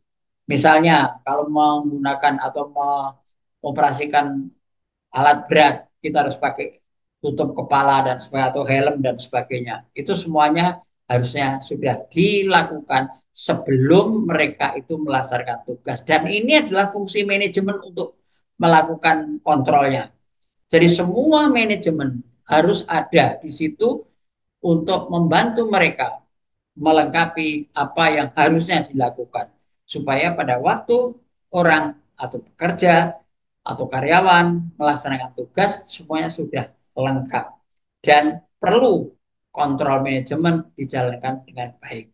Misalnya, kalau menggunakan atau mengoperasikan alat berat, kita harus pakai tutup kepala dan sebagainya, atau helm dan sebagainya. Itu semuanya harusnya sudah dilakukan sebelum mereka itu melaksanakan tugas. Dan ini adalah fungsi manajemen untuk melakukan kontrolnya. Jadi semua manajemen harus ada di situ untuk membantu mereka melengkapi apa yang harusnya dilakukan. Supaya pada waktu orang atau pekerja atau karyawan melaksanakan tugas, semuanya sudah lengkap. Dan perlu kontrol manajemen dijalankan dengan baik.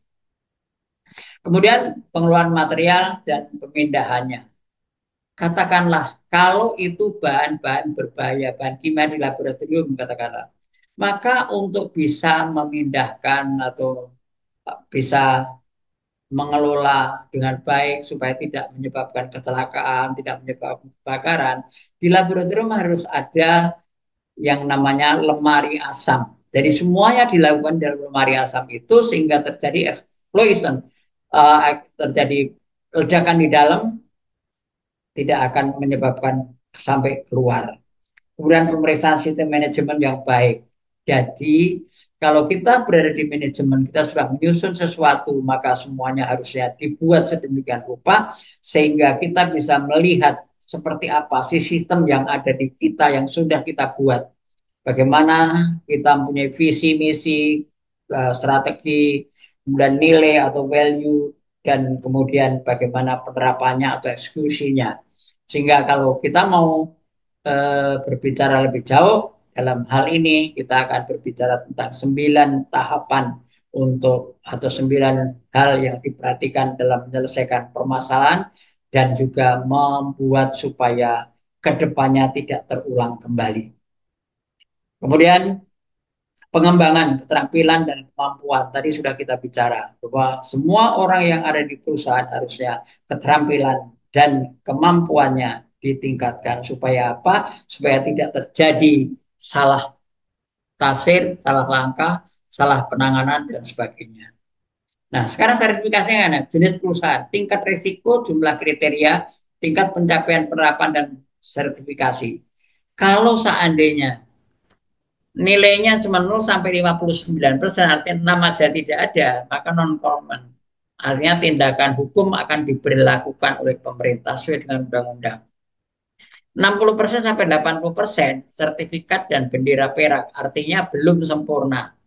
Kemudian pengelolaan material dan pemindahannya. Katakanlah kalau itu bahan-bahan berbahaya, bahan kimia di laboratorium katakanlah, maka untuk bisa memindahkan atau bisa mengelola dengan baik supaya tidak menyebabkan kecelakaan, tidak menyebabkan kebakaran, di laboratorium harus ada yang namanya lemari asam. Jadi semuanya dilakukan dalam lemari asam itu sehingga terjadi explosion, terjadi ledakan di dalam, tidak akan menyebabkan sampai keluar. Kemudian pemeriksaan sistem manajemen yang baik. Jadi kalau kita berada di manajemen, kita sudah menyusun sesuatu, maka semuanya harusnya dibuat sedemikian rupa sehingga kita bisa melihat seperti apa sih sistem yang ada di kita yang sudah kita buat. Bagaimana kita mempunyai visi, misi, strategi, kemudian nilai atau value, dan kemudian bagaimana penerapannya atau eksekusinya. Sehingga kalau kita mau berbicara lebih jauh dalam hal ini, kita akan berbicara tentang 9 tahapan untuk atau 9 hal yang diperhatikan dalam menyelesaikan permasalahan dan juga membuat supaya kedepannya tidak terulang kembali. Kemudian pengembangan keterampilan dan kemampuan. Tadi sudah kita bicara bahwa semua orang yang ada di perusahaan harusnya keterampilan dan kemampuannya ditingkatkan supaya apa? Supaya tidak terjadi salah tafsir, salah langkah, salah penanganan dan sebagainya. Nah, sekarang sertifikasinya kan jenis perusahaan, tingkat risiko, jumlah kriteria, tingkat pencapaian penerapan dan sertifikasi. Kalau seandainya nilainya cuma 0 sampai 59%, artinya 6 aja tidak ada, maka non-conform. Artinya tindakan hukum akan diberlakukan oleh pemerintah sesuai dengan undang-undang. 60% sampai 80% sertifikat dan bendera perak, artinya belum sempurna.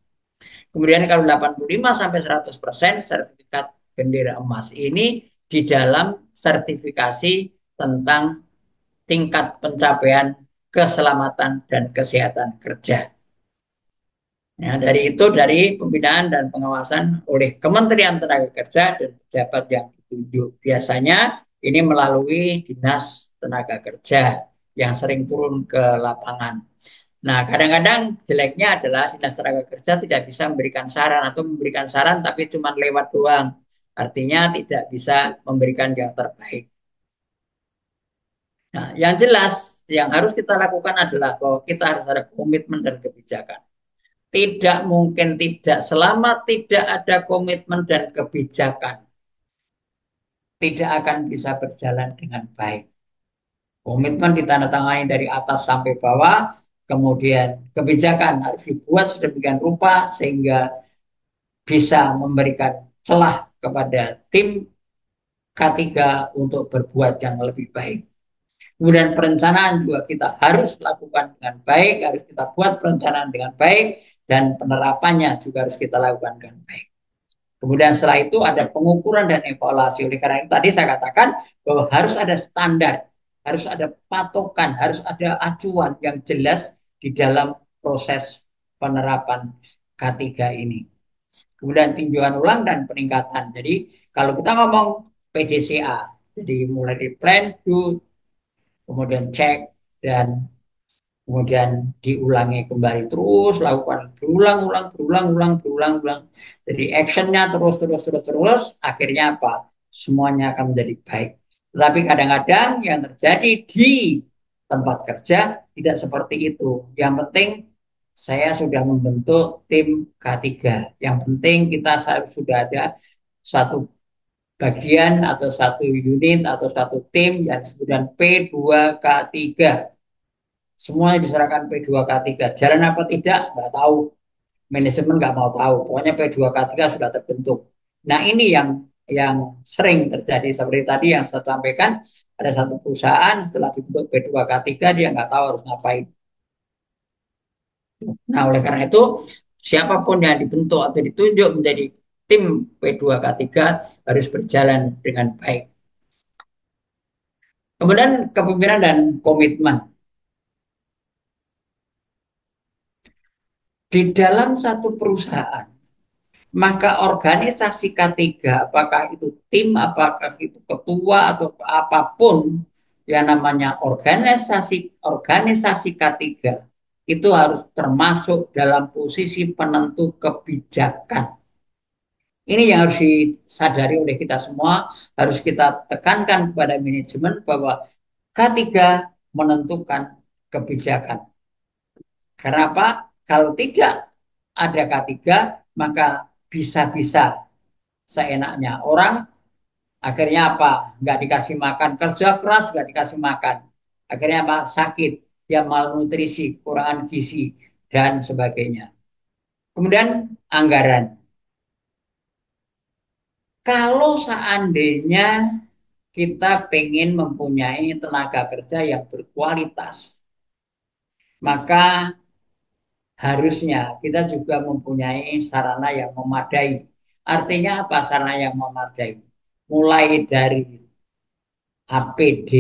Kemudian kalau 85 sampai 100% sertifikat bendera emas. Ini di dalam sertifikasi tentang tingkat pencapaian keselamatan dan kesehatan kerja. Ya, dari itu dari pembinaan dan pengawasan oleh Kementerian Tenaga Kerja dan pejabat yang ditunjuk. Biasanya ini melalui Dinas Tenaga Kerja yang sering turun ke lapangan. Nah, kadang-kadang jeleknya adalah Dinas Tenaga Kerja tidak bisa memberikan saran atau memberikan saran tapi cuma lewat doang. Artinya tidak bisa memberikan yang terbaik. Nah, yang jelas yang harus kita lakukan adalah bahwa kita harus ada komitmen dan kebijakan. Tidak mungkin tidak selama tidak ada komitmen dan kebijakan, tidak akan bisa berjalan dengan baik. Komitmen ditandatangani dari atas sampai bawah, kemudian kebijakan harus dibuat sedemikian rupa sehingga bisa memberikan celah kepada tim K3 untuk berbuat yang lebih baik. Kemudian perencanaan juga kita harus lakukan dengan baik, harus kita buat perencanaan dengan baik, dan penerapannya juga harus kita lakukan dengan baik. Kemudian setelah itu ada pengukuran dan evaluasi. Oleh karena itu tadi saya katakan bahwa harus ada standar, harus ada patokan, harus ada acuan yang jelas di dalam proses penerapan K3 ini. Kemudian tinjauan ulang dan peningkatan. Jadi kalau kita ngomong PDCA, jadi mulai di plan, do, kemudian cek, dan kemudian diulangi kembali terus, lakukan berulang-ulang, berulang-ulang, berulang-ulang. Jadi actionnya terus, akhirnya apa? Semuanya akan menjadi baik. Tetapi kadang-kadang yang terjadi di tempat kerja tidak seperti itu. Yang penting saya sudah membentuk tim K3. Yang penting kita sudah ada satu bagian atau satu unit atau satu tim yang disebutkan P2K3. Semuanya diserahkan P2K3. Jalan apa tidak? Nggak tahu. Manajemen nggak mau tahu. Pokoknya P2K3 sudah terbentuk. Nah ini yang sering terjadi. Seperti tadi yang saya sampaikan, ada satu perusahaan setelah dibentuk P2K3 dia nggak tahu harus ngapain. Nah oleh karena itu siapapun yang dibentuk atau ditunjuk menjadi tim P2K3 harus berjalan dengan baik. Kemudian kepemimpinan dan komitmen. Di dalam satu perusahaan, maka organisasi K3, apakah itu tim, apakah itu ketua, atau apapun yang namanya organisasi organisasi K3, itu harus termasuk dalam posisi penentu kebijakan. Ini yang harus disadari oleh kita semua, harus kita tekankan kepada manajemen bahwa K3 menentukan kebijakan. Karena apa? Kalau tidak ada K3, maka bisa-bisa seenaknya orang akhirnya apa? Nggak dikasih makan, kerja keras nggak dikasih makan. Akhirnya apa? Sakit, dia malnutrisi, kekurangan gizi, dan sebagainya. Kemudian anggaran. Kalau seandainya kita pengen mempunyai tenaga kerja yang berkualitas, maka harusnya kita juga mempunyai sarana yang memadai. Artinya apa sarana yang memadai? Mulai dari APD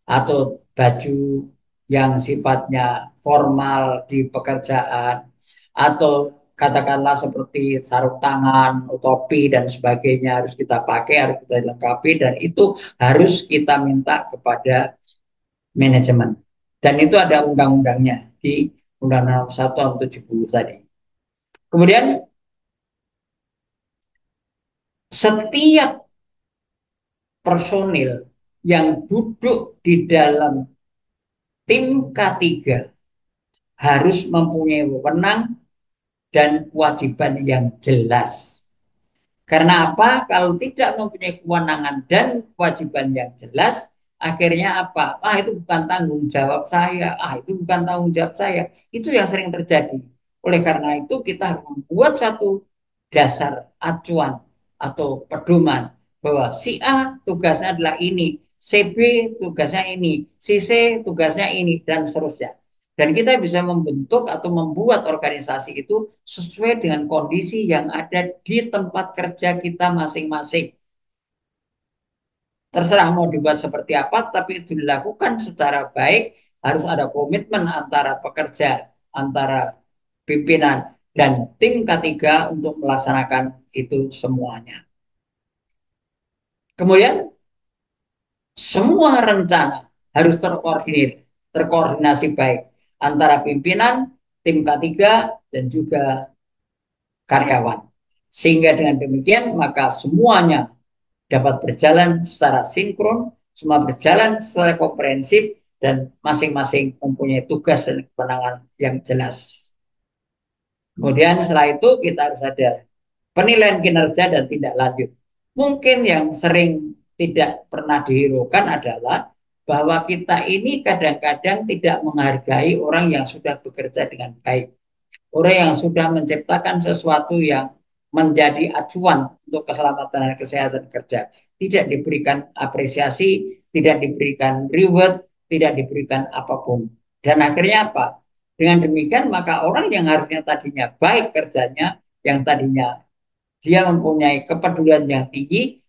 atau baju yang sifatnya formal di pekerjaan atau katakanlah seperti sarung tangan, topi dan sebagainya harus kita pakai, harus kita lengkapi dan itu harus kita minta kepada manajemen. Dan itu ada undang-undangnya di Undang-Undang 1 tahun 70 tadi. Kemudian setiap personil yang duduk di dalam tim K3 harus mempunyai wewenang dan kewajiban yang jelas. Karena apa? Kalau tidak mempunyai kewenangan dan kewajiban yang jelas, akhirnya apa? Ah, itu bukan tanggung jawab saya. Ah, itu bukan tanggung jawab saya. Itu yang sering terjadi. Oleh karena itu, kita harus membuat satu dasar acuan atau pedoman bahwa si A tugasnya adalah ini, si B tugasnya ini, si C tugasnya ini, dan seterusnya. Dan kita bisa membentuk atau membuat organisasi itu sesuai dengan kondisi yang ada di tempat kerja kita masing-masing. Terserah mau dibuat seperti apa, tapi itu dilakukan secara baik, harus ada komitmen antara pekerja, antara pimpinan, dan tim K3 untuk melaksanakan itu semuanya. Kemudian semua rencana harus terkoordinasi baik antara pimpinan, tim K3, dan juga karyawan. Sehingga dengan demikian maka semuanya dapat berjalan secara sinkron, semua berjalan secara komprehensif, dan masing-masing mempunyai tugas dan kewenangan yang jelas. Kemudian setelah itu kita harus ada penilaian kinerja dan tindak lanjut. Mungkin yang sering tidak pernah dihiraukan adalah bahwa kita ini kadang-kadang tidak menghargai orang yang sudah bekerja dengan baik. Orang yang sudah menciptakan sesuatu yang menjadi acuan untuk keselamatan dan kesehatan kerja. Tidak diberikan apresiasi, tidak diberikan reward, tidak diberikan apapun. Dan akhirnya apa? Dengan demikian maka orang yang harusnya tadinya baik kerjanya, yang tadinya dia mempunyai kepedulian yang tinggi,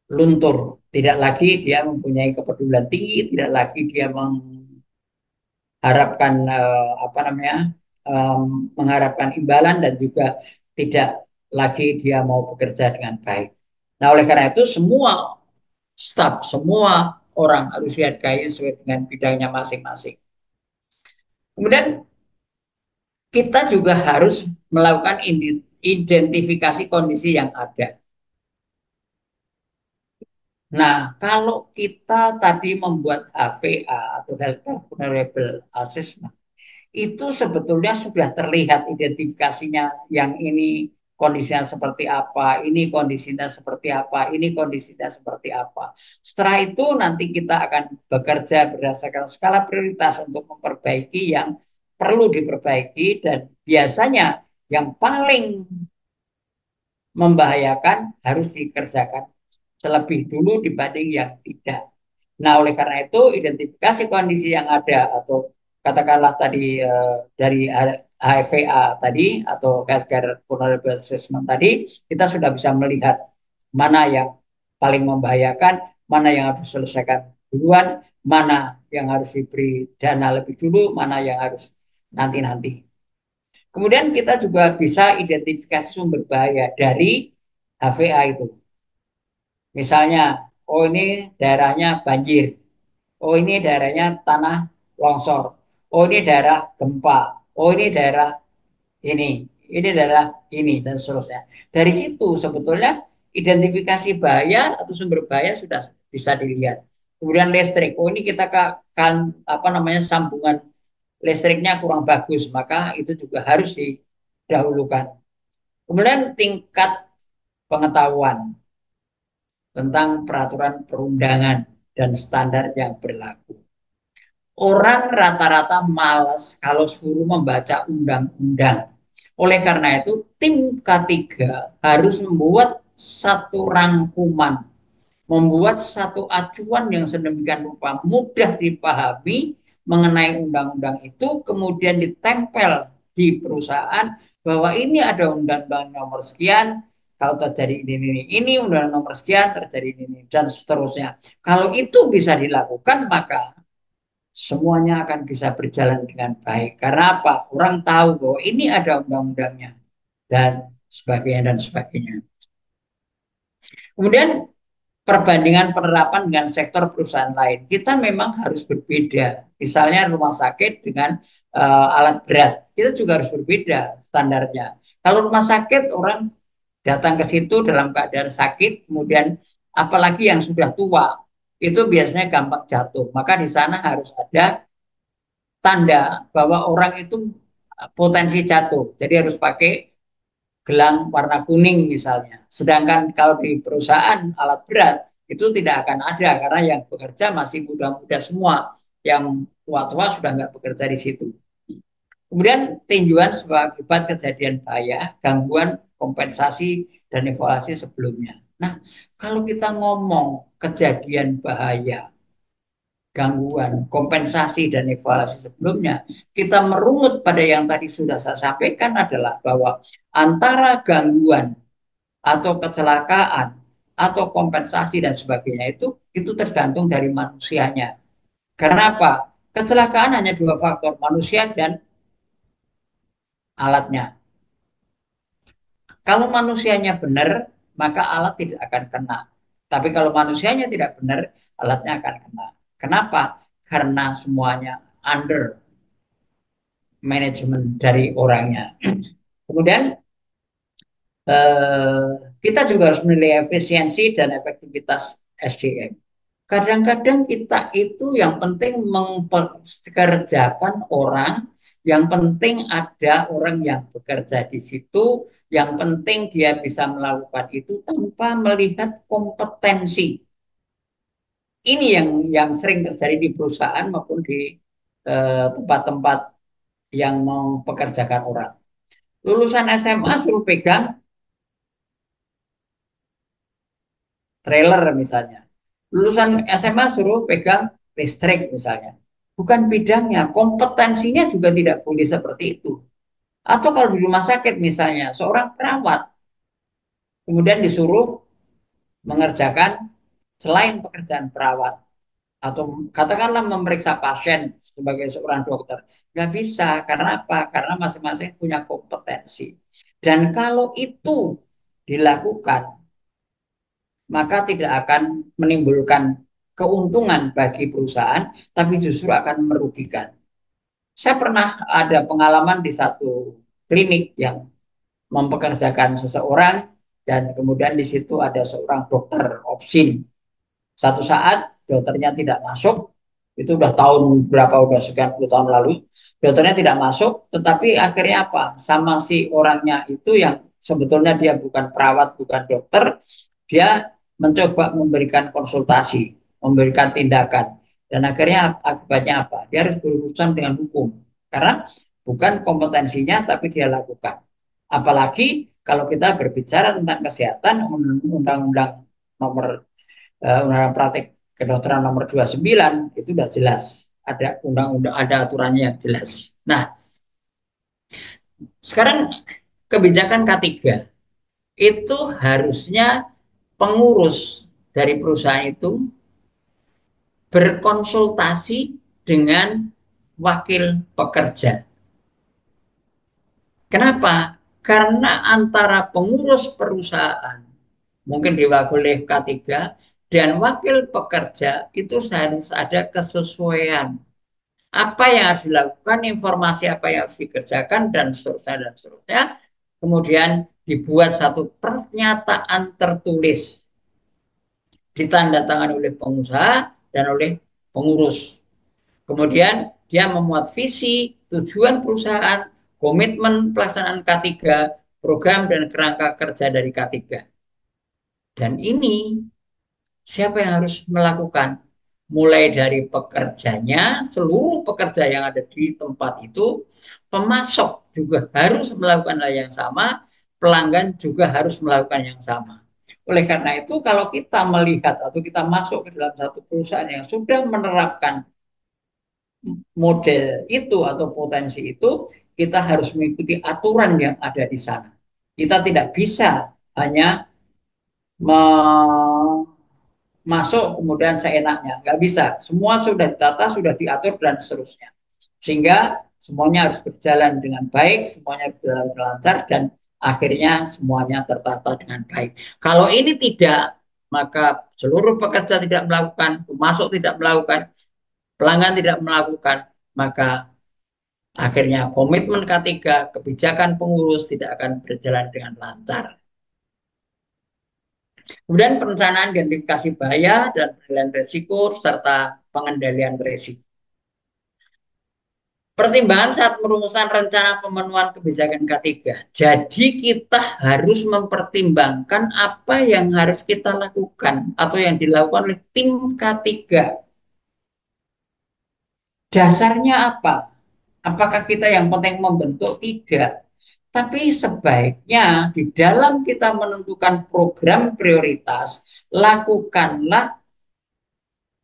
luntur. Tidak lagi dia mempunyai kepedulian tinggi, tidak lagi dia mengharapkan apa namanya, mengharapkan imbalan, dan juga tidak lagi dia mau bekerja dengan baik. Nah, oleh karena itu semua staf, semua orang harus dihargai sesuai dengan bidangnya masing-masing. Kemudian kita juga harus melakukan identifikasi kondisi yang ada. Nah, kalau kita tadi membuat HVA atau Health Vulnerable Assessment, itu sebetulnya sudah terlihat identifikasinya, yang ini kondisinya seperti apa, ini kondisinya seperti apa, ini kondisinya seperti apa. Setelah itu nanti kita akan bekerja berdasarkan skala prioritas untuk memperbaiki yang perlu diperbaiki, dan biasanya yang paling membahayakan harus dikerjakan terlebih dulu dibanding yang tidak. Nah, oleh karena itu identifikasi kondisi yang ada, atau katakanlah tadi dari HVA tadi atau Healthcare Vulnerable Assessment tadi, kita sudah bisa melihat mana yang paling membahayakan, mana yang harus diselesaikan duluan, mana yang harus diberi dana lebih dulu, mana yang harus nanti-nanti. Kemudian kita juga bisa identifikasi sumber bahaya dari HVA itu. Misalnya, oh ini daerahnya banjir, oh ini daerahnya tanah longsor, oh ini daerah gempa, oh ini daerah ini, ini daerah ini, dan seterusnya. Dari situ sebetulnya identifikasi bahaya atau sumber bahaya sudah bisa dilihat. Kemudian listrik, oh ini kita kan apa namanya, sambungan listriknya kurang bagus, maka itu juga harus didahulukan. Kemudian tingkat pengetahuan tentang peraturan perundangan dan standar yang berlaku. Orang rata-rata malas kalau suruh membaca undang-undang. Oleh karena itu, tim K3 harus membuat satu rangkuman, membuat satu acuan yang sedemikian rupa mudah dipahami mengenai undang-undang itu, kemudian ditempel di perusahaan bahwa ini ada undang-undang nomor sekian, kalau terjadi ini undang-undang nomor sekian terjadi ini, dan seterusnya. Kalau itu bisa dilakukan, maka semuanya akan bisa berjalan dengan baik. Karena apa? Orang tahu bahwa ini ada undang-undangnya dan sebagainya dan sebagainya. Kemudian perbandingan penerapan dengan sektor perusahaan lain. Kita memang harus berbeda. Misalnya rumah sakit dengan alat berat, kita juga harus berbeda standarnya. Kalau rumah sakit orang datang ke situ dalam keadaan sakit, kemudian apalagi yang sudah tua, itu biasanya gampang jatuh. Maka di sana harus ada tanda bahwa orang itu potensi jatuh. Jadi harus pakai gelang warna kuning misalnya. Sedangkan kalau di perusahaan alat berat itu tidak akan ada karena yang bekerja masih muda-muda semua. Yang tua-tua sudah nggak bekerja di situ. Kemudian tinjauan sebagai akibat kejadian bahaya, gangguan, kompensasi, dan evaluasi sebelumnya. Nah, kalau kita ngomong kejadian bahaya, gangguan, kompensasi, dan evaluasi sebelumnya, kita merunut pada yang tadi sudah saya sampaikan adalah bahwa antara gangguan atau kecelakaan atau kompensasi dan sebagainya itu tergantung dari manusianya. Karena apa? Kecelakaan hanya dua faktor, manusia dan alatnya. Kalau manusianya benar, maka alat tidak akan kena. Tapi kalau manusianya tidak benar, alatnya akan kena. Kenapa? Karena semuanya under manajemen dari orangnya. Kemudian eh, kita juga harus menilai efisiensi dan efektivitas SDM. Kadang-kadang kita itu yang penting mempekerjakan orang, yang penting ada orang yang bekerja di situ, yang penting dia bisa melakukan itu tanpa melihat kompetensi. Ini yang sering terjadi di perusahaan maupun di tempat-tempat yang mempekerjakan orang. Lulusan SMA suruh pegang trailer misalnya. Lulusan SMA suruh pegang listrik misalnya. Bukan bidangnya, kompetensinya juga tidak boleh seperti itu. Atau kalau di rumah sakit misalnya, seorang perawat kemudian disuruh mengerjakan selain pekerjaan perawat atau katakanlah memeriksa pasien sebagai seorang dokter. Nggak bisa, karena apa? Karena masing-masing punya kompetensi. Dan kalau itu dilakukan, maka tidak akan menimbulkan keuntungan bagi perusahaan, tapi justru akan merugikan. Saya pernah ada pengalaman di satu klinik yang mempekerjakan seseorang dan kemudian di situ ada seorang dokter obsin. Satu saat dokternya tidak masuk, itu udah tahun berapa, udah sekian puluh tahun lalu, dokternya tidak masuk, tetapi akhirnya apa? Sama si orangnya itu yang sebetulnya dia bukan perawat, bukan dokter, dia mencoba memberikan konsultasi, memberikan tindakan. Dan akhirnya akibatnya apa? Dia harus berurusan dengan hukum. Karena bukan kompetensinya, tapi dia lakukan. Apalagi kalau kita berbicara tentang kesehatan, undang-undang nomor undang-undang praktek kedokteran nomor 29 itu sudah jelas. Ada undang-undang, ada aturannya yang jelas. Nah, sekarang kebijakan K3 itu harusnya pengurus dari perusahaan itu berkonsultasi dengan wakil pekerja. Kenapa? Karena antara pengurus perusahaan, mungkin diwakili K3, dan wakil pekerja itu harus ada kesesuaian. Apa yang harus dilakukan, informasi apa yang harus dikerjakan, dan seterusnya, dan seterusnya. Kemudian dibuat satu pernyataan tertulis, ditandatangani oleh pengusaha dan oleh pengurus. Kemudian dia memuat visi, tujuan perusahaan, komitmen pelaksanaan K3, program dan kerangka kerja dari K3. Dan ini siapa yang harus melakukan? Mulai dari pekerjanya, seluruh pekerja yang ada di tempat itu, pemasok juga harus melakukan hal yang sama, pelanggan juga harus melakukan yang sama. Oleh karena itu, kalau kita melihat atau kita masuk ke dalam satu perusahaan yang sudah menerapkan model itu atau potensi itu, kita harus mengikuti aturan yang ada di sana. Kita tidak bisa hanya masuk kemudian seenaknya, nggak bisa. Semua sudah ditata, sudah diatur dan seterusnya. Sehingga semuanya harus berjalan dengan baik, semuanya berjalan lancar dan akhirnya semuanya tertata dengan baik. Kalau ini tidak, maka seluruh pekerja tidak melakukan, pemasok tidak melakukan, pelanggan tidak melakukan, maka akhirnya komitmen K3, kebijakan pengurus tidak akan berjalan dengan lancar. Kemudian perencanaan identifikasi bahaya dan penilaian risiko serta pengendalian risiko. Pertimbangan saat merumuskan rencana pemenuhan kebijakan K3. Jadi kita harus mempertimbangkan apa yang harus kita lakukan atau yang dilakukan oleh tim K3. Dasarnya apa? Apakah kita yang penting membentuk? Tidak. Tapi sebaiknya di dalam kita menentukan program prioritas, lakukanlah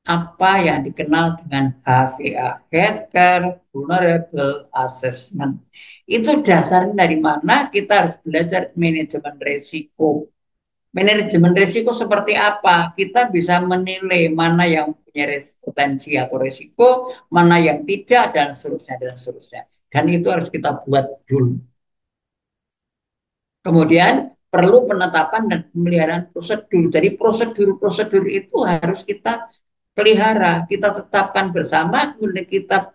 apa yang dikenal dengan HVA, Healthcare Vulnerable Assessment. Itu dasarnya dari mana kita harus belajar manajemen risiko. Manajemen risiko seperti apa? Kita bisa menilai mana yang punya potensi atau risiko, mana yang tidak, dan seterusnya, dan seterusnya. Dan itu harus kita buat dulu. Kemudian perlu penetapan dan pemeliharaan prosedur. Jadi prosedur-prosedur itu harus kita pelihara, kita tetapkan bersama, kemudian kita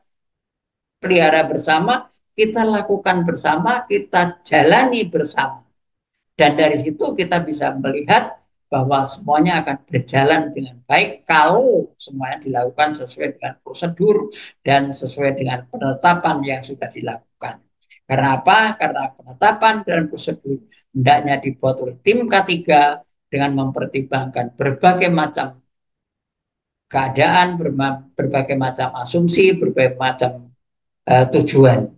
pelihara bersama, kita lakukan bersama, kita jalani bersama. Dan dari situ kita bisa melihat bahwa semuanya akan berjalan dengan baik kalau semuanya dilakukan sesuai dengan prosedur dan sesuai dengan penetapan yang sudah dilakukan. Karena apa? Karena penetapan dan prosedur hendaknya dibuat oleh tim K3 dengan mempertimbangkan berbagai macam keadaan, berbagai macam asumsi, berbagai macam tujuan.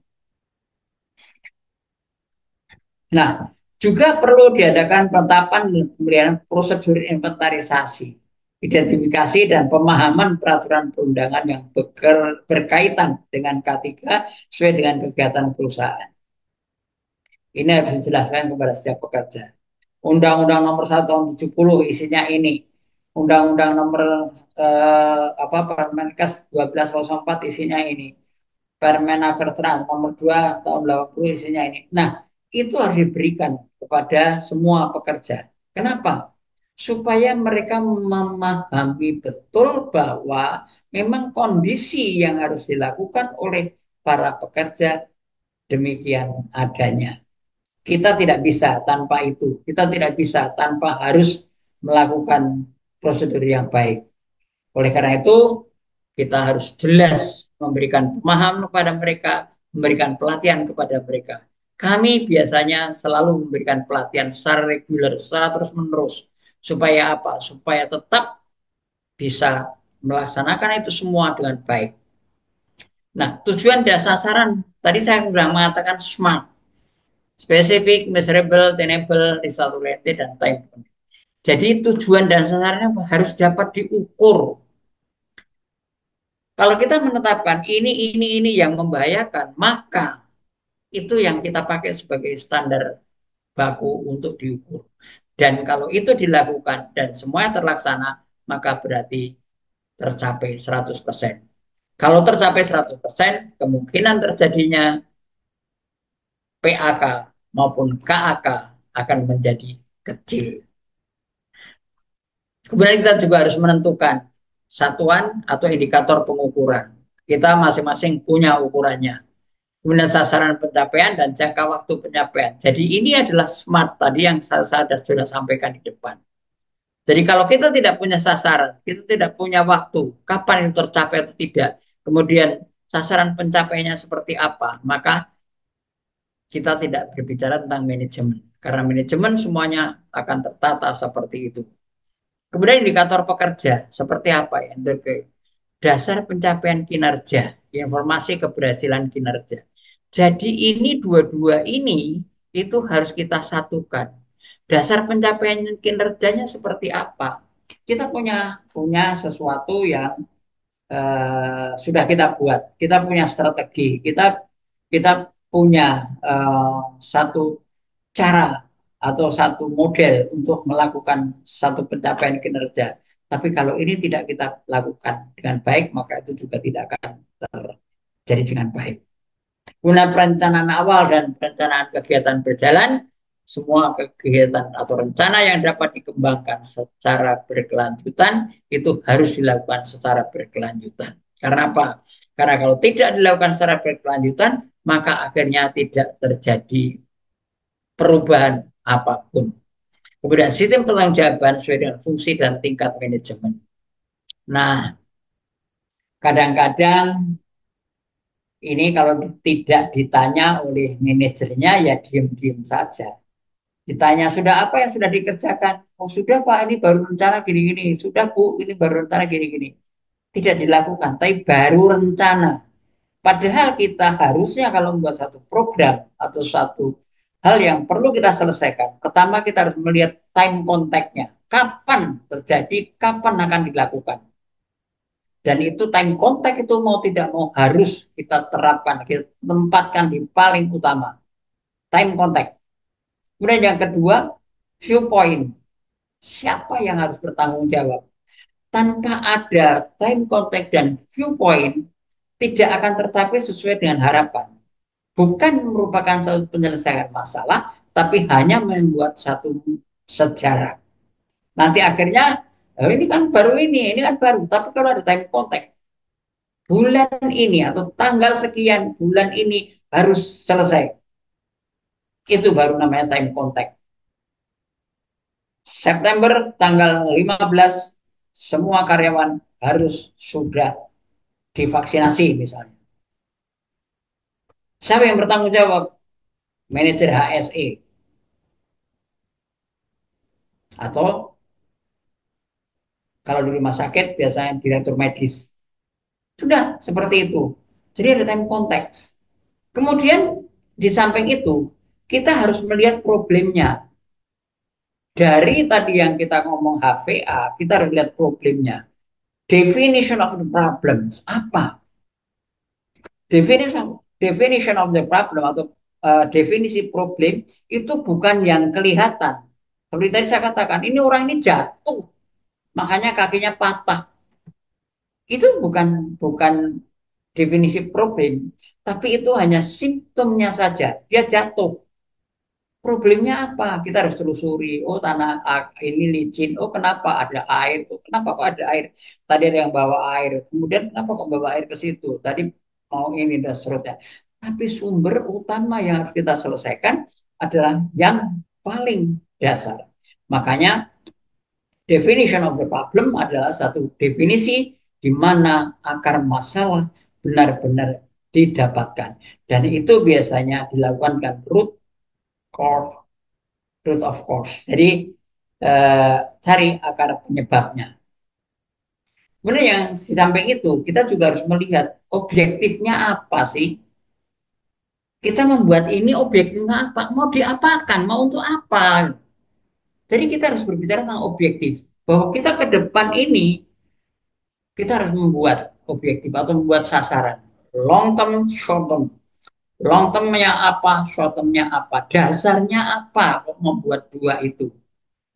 Nah, juga perlu diadakan penetapan dan pemeliharaan prosedur inventarisasi, identifikasi dan pemahaman peraturan perundangan yang berkaitan dengan K3 sesuai dengan kegiatan perusahaan. Ini harus dijelaskan kepada setiap pekerja. Undang-Undang Nomor 1 Tahun 70 isinya ini. Undang-Undang Nomor Permenkes 1204 isinya ini. Permenaker Trans Nomor 2 Tahun 80 isinya ini. Nah, itu harus diberikan kepada semua pekerja. Kenapa? Supaya mereka memahami betul bahwa memang kondisi yang harus dilakukan oleh para pekerja demikian adanya. Kita tidak bisa tanpa itu. Kita tidak bisa tanpa harus melakukan prosedur yang baik. Oleh karena itu, kita harus jelas memberikan pemahaman kepada mereka, memberikan pelatihan kepada mereka. Kami biasanya selalu memberikan pelatihan secara reguler, secara terus-menerus. Supaya apa? Supaya tetap bisa melaksanakan itu semua dengan baik. Nah, tujuan dan sasaran, tadi saya sudah mengatakan SMART. Spesifik, measurable, attainable, result oriented, dan time. Jadi tujuan dan sasarannya harus dapat diukur. Kalau kita menetapkan ini yang membahayakan, maka itu yang kita pakai sebagai standar baku untuk diukur. Dan kalau itu dilakukan dan semuanya terlaksana, maka berarti tercapai 100%. Kalau tercapai 100%, kemungkinan terjadinya PAK maupun KAK akan menjadi kecil. Kemudian kita juga harus menentukan satuan atau indikator pengukuran. Kita masing-masing punya ukurannya. Kemudian sasaran pencapaian dan jangka waktu pencapaian. Jadi ini adalah SMART tadi yang saya sudah sampaikan di depan. Jadi kalau kita tidak punya sasaran, kita tidak punya waktu, kapan itu tercapai atau tidak, kemudian sasaran pencapaiannya seperti apa, maka kita tidak berbicara tentang manajemen. Karena manajemen semuanya akan tertata seperti itu. Kemudian indikator pekerja, seperti apa ya? Dasar pencapaian kinerja, informasi keberhasilan kinerja. Jadi ini dua-dua ini itu harus kita satukan. Dasar pencapaian kinerjanya seperti apa? Kita punya sesuatu yang sudah kita buat. Kita punya strategi. Kita punya satu cara atau satu model untuk melakukan satu pencapaian kinerja. Tapi kalau ini tidak kita lakukan dengan baik, maka itu juga tidak akan terjadi dengan baik. Guna perencanaan awal dan perencanaan kegiatan berjalan, semua kegiatan atau rencana yang dapat dikembangkan secara berkelanjutan itu harus dilakukan secara berkelanjutan. Karena apa? Karena kalau tidak dilakukan secara berkelanjutan, maka akhirnya tidak terjadi perubahan apapun. Kemudian sistem pertanggungjawaban sesuai dengan fungsi dan tingkat manajemen. Nah, kadang-kadang ini kalau tidak ditanya oleh manajernya ya diem-diem saja. Ditanya sudah apa yang sudah dikerjakan? Oh sudah Pak, ini baru rencana gini-gini. Sudah Bu, ini baru rencana gini-gini. Tidak dilakukan, tapi baru rencana. Padahal kita harusnya kalau membuat satu program atau satu hal yang perlu kita selesaikan, pertama kita harus melihat time contact-nya. Kapan terjadi, kapan akan dilakukan. Dan itu time contact itu mau tidak mau harus kita terapkan, kita tempatkan di paling utama. Time contact. Kemudian yang kedua, viewpoint. Siapa yang harus bertanggung jawab? Tanpa ada time contact dan viewpoint, tidak akan tercapai sesuai dengan harapan. Bukan merupakan satu penyelesaian masalah, tapi hanya membuat satu sejarah. Nanti akhirnya, oh ini kan baru ini kan baru. Tapi kalau ada time contact, bulan ini atau tanggal sekian bulan ini harus selesai. Itu baru namanya time contact. September tanggal 15 semua karyawan harus sudah divaksinasi misalnya. Siapa yang bertanggung jawab? Manajer HSE atau kalau di rumah sakit biasanya direktur medis. Sudah seperti itu. Jadi ada time context. Kemudian di samping itu kita harus melihat problemnya. Dari tadi yang kita ngomong HVA, kita harus lihat problemnya. Definition of the problems apa? Definition of the problem atau definisi problem itu bukan yang kelihatan. Seperti tadi saya katakan, ini orang ini jatuh, makanya kakinya patah. Itu bukan definisi problem, tapi itu hanya simptomnya saja. Dia jatuh. Problemnya apa? Kita harus telusuri. Oh, tanah ini licin. Oh, kenapa ada air? Oh, kenapa kok ada air? Tadi ada yang bawa air. Kemudian kenapa kok bawa air ke situ? Tadi mau ini dan seterusnya. Tapi sumber utama yang harus kita selesaikan adalah yang paling dasar. Makanya definition of the problem adalah satu definisi di mana akar masalah benar-benar didapatkan. Dan itu biasanya dilakukan cause, root of cause. Jadi cari akar penyebabnya. Kemudian yang di samping itu kita juga harus melihat objektifnya apa sih? Kita membuat ini objektifnya apa? Mau diapakan? Mau untuk apa? Jadi kita harus berbicara tentang objektif. Bahwa kita ke depan ini kita harus membuat objektif atau membuat sasaran. Long term, short term. Long termnya apa, short termnya apa, dasarnya apa kok membuat dua itu.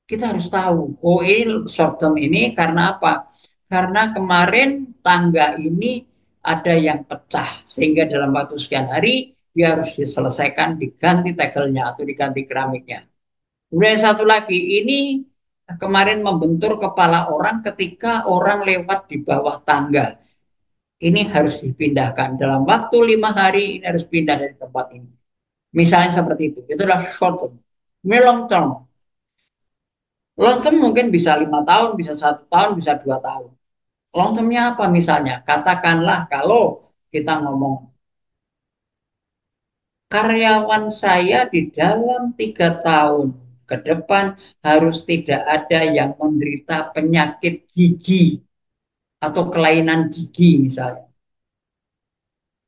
Kita harus tahu, oh ini short term ini karena apa? Karena kemarin tangga ini ada yang pecah, sehingga dalam waktu sekian hari dia harus diselesaikan, diganti tegelnya atau diganti keramiknya. Kemudian satu lagi, ini kemarin membentur kepala orang ketika orang lewat di bawah tangga. Ini harus dipindahkan. Dalam waktu 5 hari ini harus pindah dari tempat ini. Misalnya seperti itu. Itu adalah short term. Ini long term. Long term mungkin bisa 5 tahun, bisa 1 tahun, bisa 2 tahun. Long termnya apa misalnya? Katakanlah kalau kita ngomong karyawan saya di dalam 3 tahun ke depan harus tidak ada yang menderita penyakit gigi atau kelainan gigi misalnya.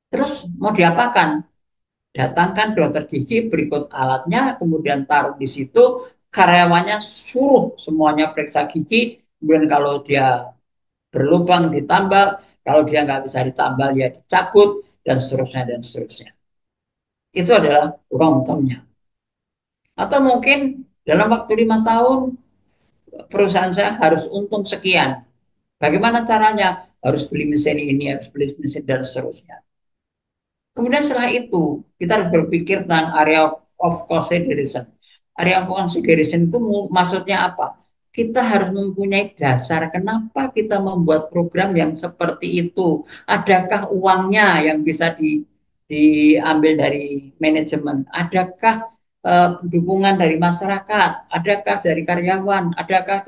Terus mau diapakan? Datangkan dokter gigi berikut alatnya, kemudian taruh di situ, karyawannya suruh semuanya periksa gigi, kemudian kalau dia berlubang ditambal, kalau dia nggak bisa ditambal ya dicabut, dan seterusnya, dan seterusnya. Itu adalah long term-nya. Atau mungkin dalam waktu 5 tahun, perusahaan saya harus untung sekian. Bagaimana caranya? Harus beli mesin ini, harus beli mesin, dan seterusnya. Kemudian setelah itu, kita harus berpikir tentang area of consideration. Area of consideration itu maksudnya apa? Kita harus mempunyai dasar kenapa kita membuat program yang seperti itu. Adakah uangnya yang bisa diambil dari manajemen? Adakah dukungan dari masyarakat? Adakah dari karyawan? Adakah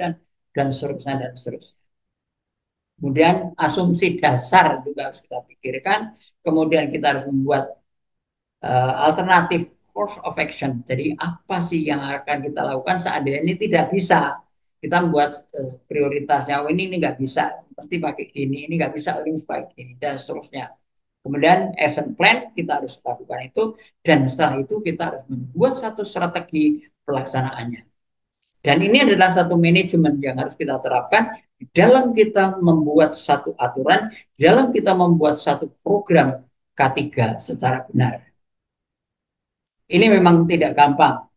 dan seterusnya dan seterusnya. Kemudian asumsi dasar juga harus kita pikirkan. Kemudian kita harus membuat alternatif course of action. Jadi apa sih yang akan kita lakukan seandainya ini tidak bisa? Kita membuat prioritasnya. Oh, ini nggak bisa, pasti pakai gini. Ini nggak bisa, ini pakai gini dan seterusnya. Kemudian action plan kita harus lakukan itu dan setelah itu kita harus membuat satu strategi pelaksanaannya. Dan ini adalah satu manajemen yang harus kita terapkan di dalam kita membuat satu aturan, di dalam kita membuat satu program K3 secara benar. Ini memang tidak gampang,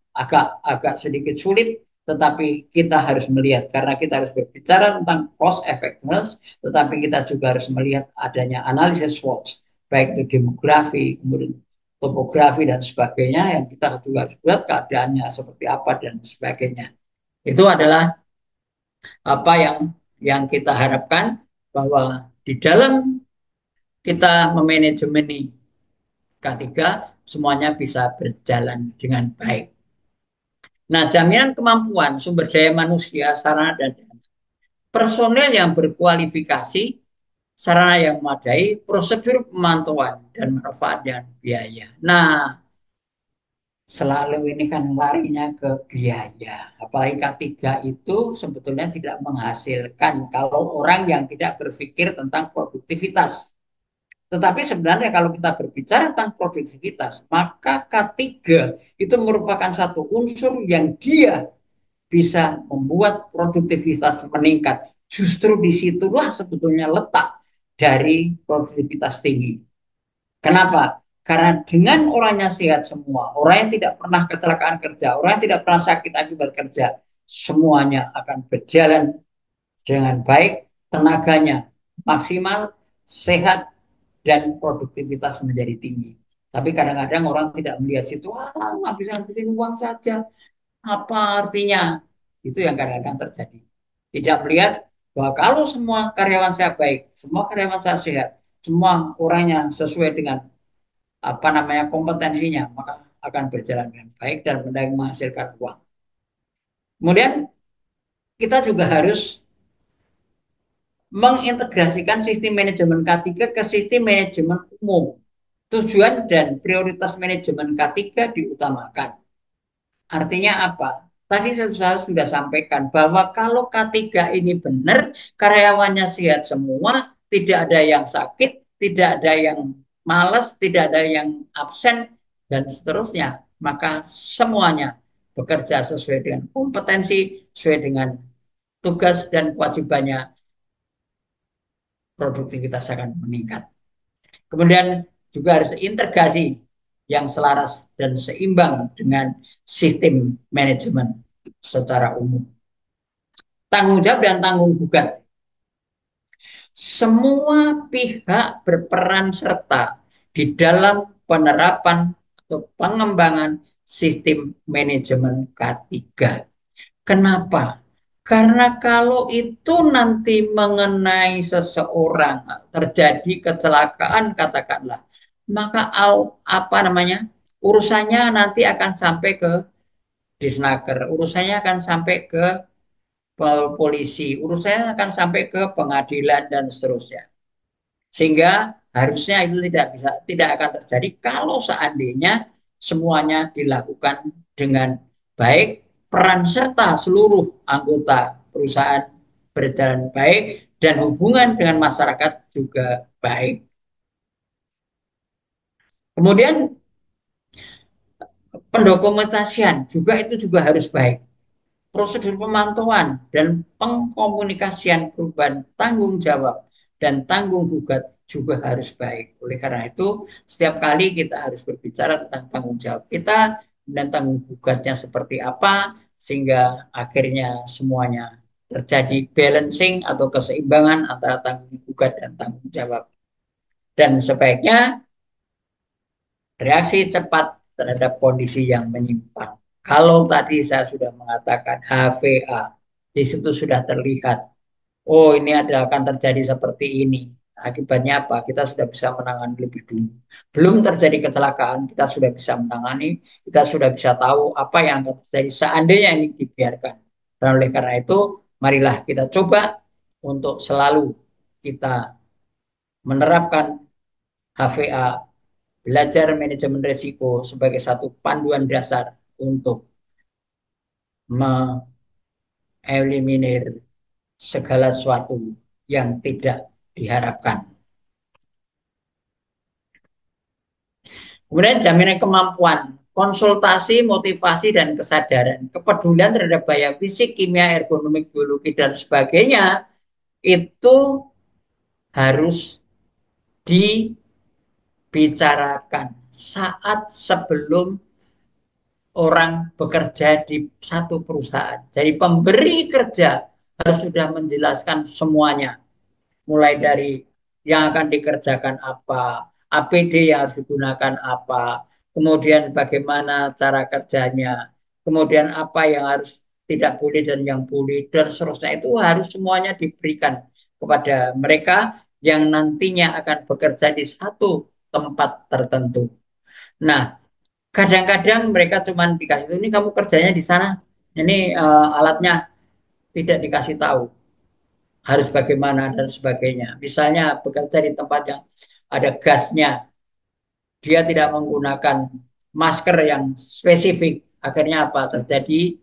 agak sedikit sulit, tetapi kita harus melihat karena kita harus berbicara tentang cost effectiveness, tetapi kita juga harus melihat adanya analisis SWOT, baik itu demografi, kemudian topografi dan sebagainya yang kita juga harus lihat keadaannya seperti apa dan sebagainya. Itu adalah apa yang kita harapkan bahwa di dalam kita memanajemeni K3 semuanya bisa berjalan dengan baik. Nah, jaminan kemampuan sumber daya manusia, sarana dan personel yang berkualifikasi, sarana yang memadai, prosedur pemantauan dan manfaat dan biaya. Nah, selalu ini kan larinya ke biaya. Apalagi K3 itu sebetulnya tidak menghasilkan kalau orang yang tidak berpikir tentang produktivitas. Tetapi sebenarnya kalau kita berbicara tentang produktivitas, maka K3 itu merupakan satu unsur yang dia bisa membuat produktivitas meningkat. Justru disitulah sebetulnya letak dari produktivitas tinggi. Kenapa? Karena dengan orangnya sehat semua, orang yang tidak pernah kecelakaan kerja, orang yang tidak pernah sakit akibat kerja, semuanya akan berjalan dengan baik, tenaganya maksimal, sehat, dan produktivitas menjadi tinggi. Tapi kadang-kadang orang tidak melihat situ, nggak bisa nganterin uang saja, apa artinya? Itu yang kadang-kadang terjadi. Tidak melihat bahwa kalau semua karyawan saya baik, semua karyawan saya sehat, semua orangnya sesuai dengan apa namanya kompetensinya, maka akan berjalan dengan baik dan menghasilkan uang. Kemudian kita juga harus mengintegrasikan sistem manajemen K3 ke sistem manajemen umum. Tujuan dan prioritas manajemen K3 diutamakan. Artinya apa? Tadi saya sudah sampaikan bahwa kalau K3 ini benar, karyawannya sehat semua, tidak ada yang sakit, tidak ada yang malas, tidak ada yang absen, dan seterusnya. Maka semuanya bekerja sesuai dengan kompetensi, sesuai dengan tugas dan kewajibannya, produktivitas akan meningkat. Kemudian juga harus integrasi yang selaras dan seimbang dengan sistem manajemen secara umum. Tanggung jawab dan tanggung jawab. Semua pihak berperan serta di dalam penerapan atau pengembangan sistem manajemen K3. Kenapa? Karena kalau itu nanti mengenai seseorang terjadi kecelakaan katakanlah, maka apa namanya? Urusannya nanti akan sampai ke Disnaker, urusannya akan sampai ke polisi, urusannya akan sampai ke pengadilan dan seterusnya. Sehingga harusnya itu tidak akan terjadi kalau seandainya semuanya dilakukan dengan baik, peran serta seluruh anggota perusahaan berjalan baik dan hubungan dengan masyarakat juga baik. Kemudian pendokumentasian juga itu juga harus baik. Prosedur pemantauan dan pengkomunikasian perubahan tanggung jawab dan tanggung gugat juga harus baik. Oleh karena itu, setiap kali kita harus berbicara tentang tanggung jawab kita dan tanggung gugatnya seperti apa, sehingga akhirnya semuanya terjadi balancing atau keseimbangan antara tanggung gugat dan tanggung jawab. Dan sebaiknya reaksi cepat terhadap kondisi yang menyimpang. Kalau tadi saya sudah mengatakan HVA, di situ sudah terlihat, oh ini ada akan terjadi seperti ini. Akibatnya apa? Kita sudah bisa menangani lebih dulu. Belum terjadi kecelakaan, kita sudah bisa menangani, kita sudah bisa tahu apa yang akan terjadi seandainya ini dibiarkan. Dan oleh karena itu, marilah kita coba untuk selalu kita menerapkan HVA, belajar manajemen risiko sebagai satu panduan dasar untuk mengeliminir segala sesuatu yang tidak diharapkan. Kemudian jaminan kemampuan, konsultasi, motivasi, dan kesadaran, kepedulian terhadap bahaya fisik, kimia, ergonomik, biologi, dan sebagainya, itu harus dibicarakan saat sebelum orang bekerja di satu perusahaan. Jadi pemberi kerja harus sudah menjelaskan semuanya, mulai dari yang akan dikerjakan apa, APD yang harus digunakan apa, kemudian bagaimana cara kerjanya, kemudian apa yang harus tidak boleh dan yang boleh, dan seterusnya itu harus semuanya diberikan kepada mereka yang nantinya akan bekerja di satu tempat tertentu. Nah, kadang-kadang mereka cuma dikasih ini kamu kerjanya di sana, ini alatnya tidak dikasih tahu harus bagaimana dan sebagainya. Misalnya bekerja di tempat yang ada gasnya, dia tidak menggunakan masker yang spesifik. Akhirnya apa? Terjadi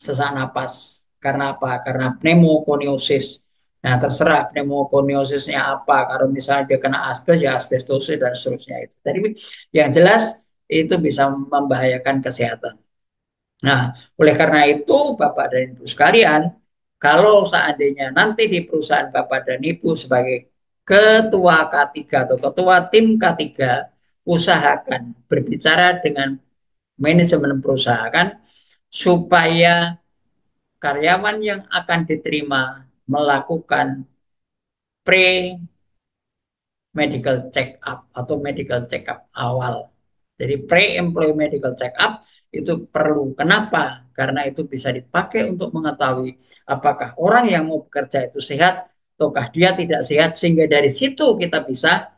sesak napas. Karena apa? Karena pneumokoniosis. Nah, terserah pneumokoniosisnya apa. Kalau misalnya dia kena asbes, ya asbestosis dan seterusnya itu. Jadi yang jelas itu bisa membahayakan kesehatan. Nah, oleh karena itu, Bapak dan Ibu sekalian, kalau seandainya nanti di perusahaan Bapak dan Ibu sebagai ketua K3 atau ketua tim K3, usahakan berbicara dengan manajemen perusahaan supaya karyawan yang akan diterima melakukan pre medical check up atau medical check up awal. Jadi pre-employee medical check up itu perlu. Kenapa? Karena itu bisa dipakai untuk mengetahui apakah orang yang mau bekerja itu sehat ataukah dia tidak sehat, sehingga dari situ kita bisa,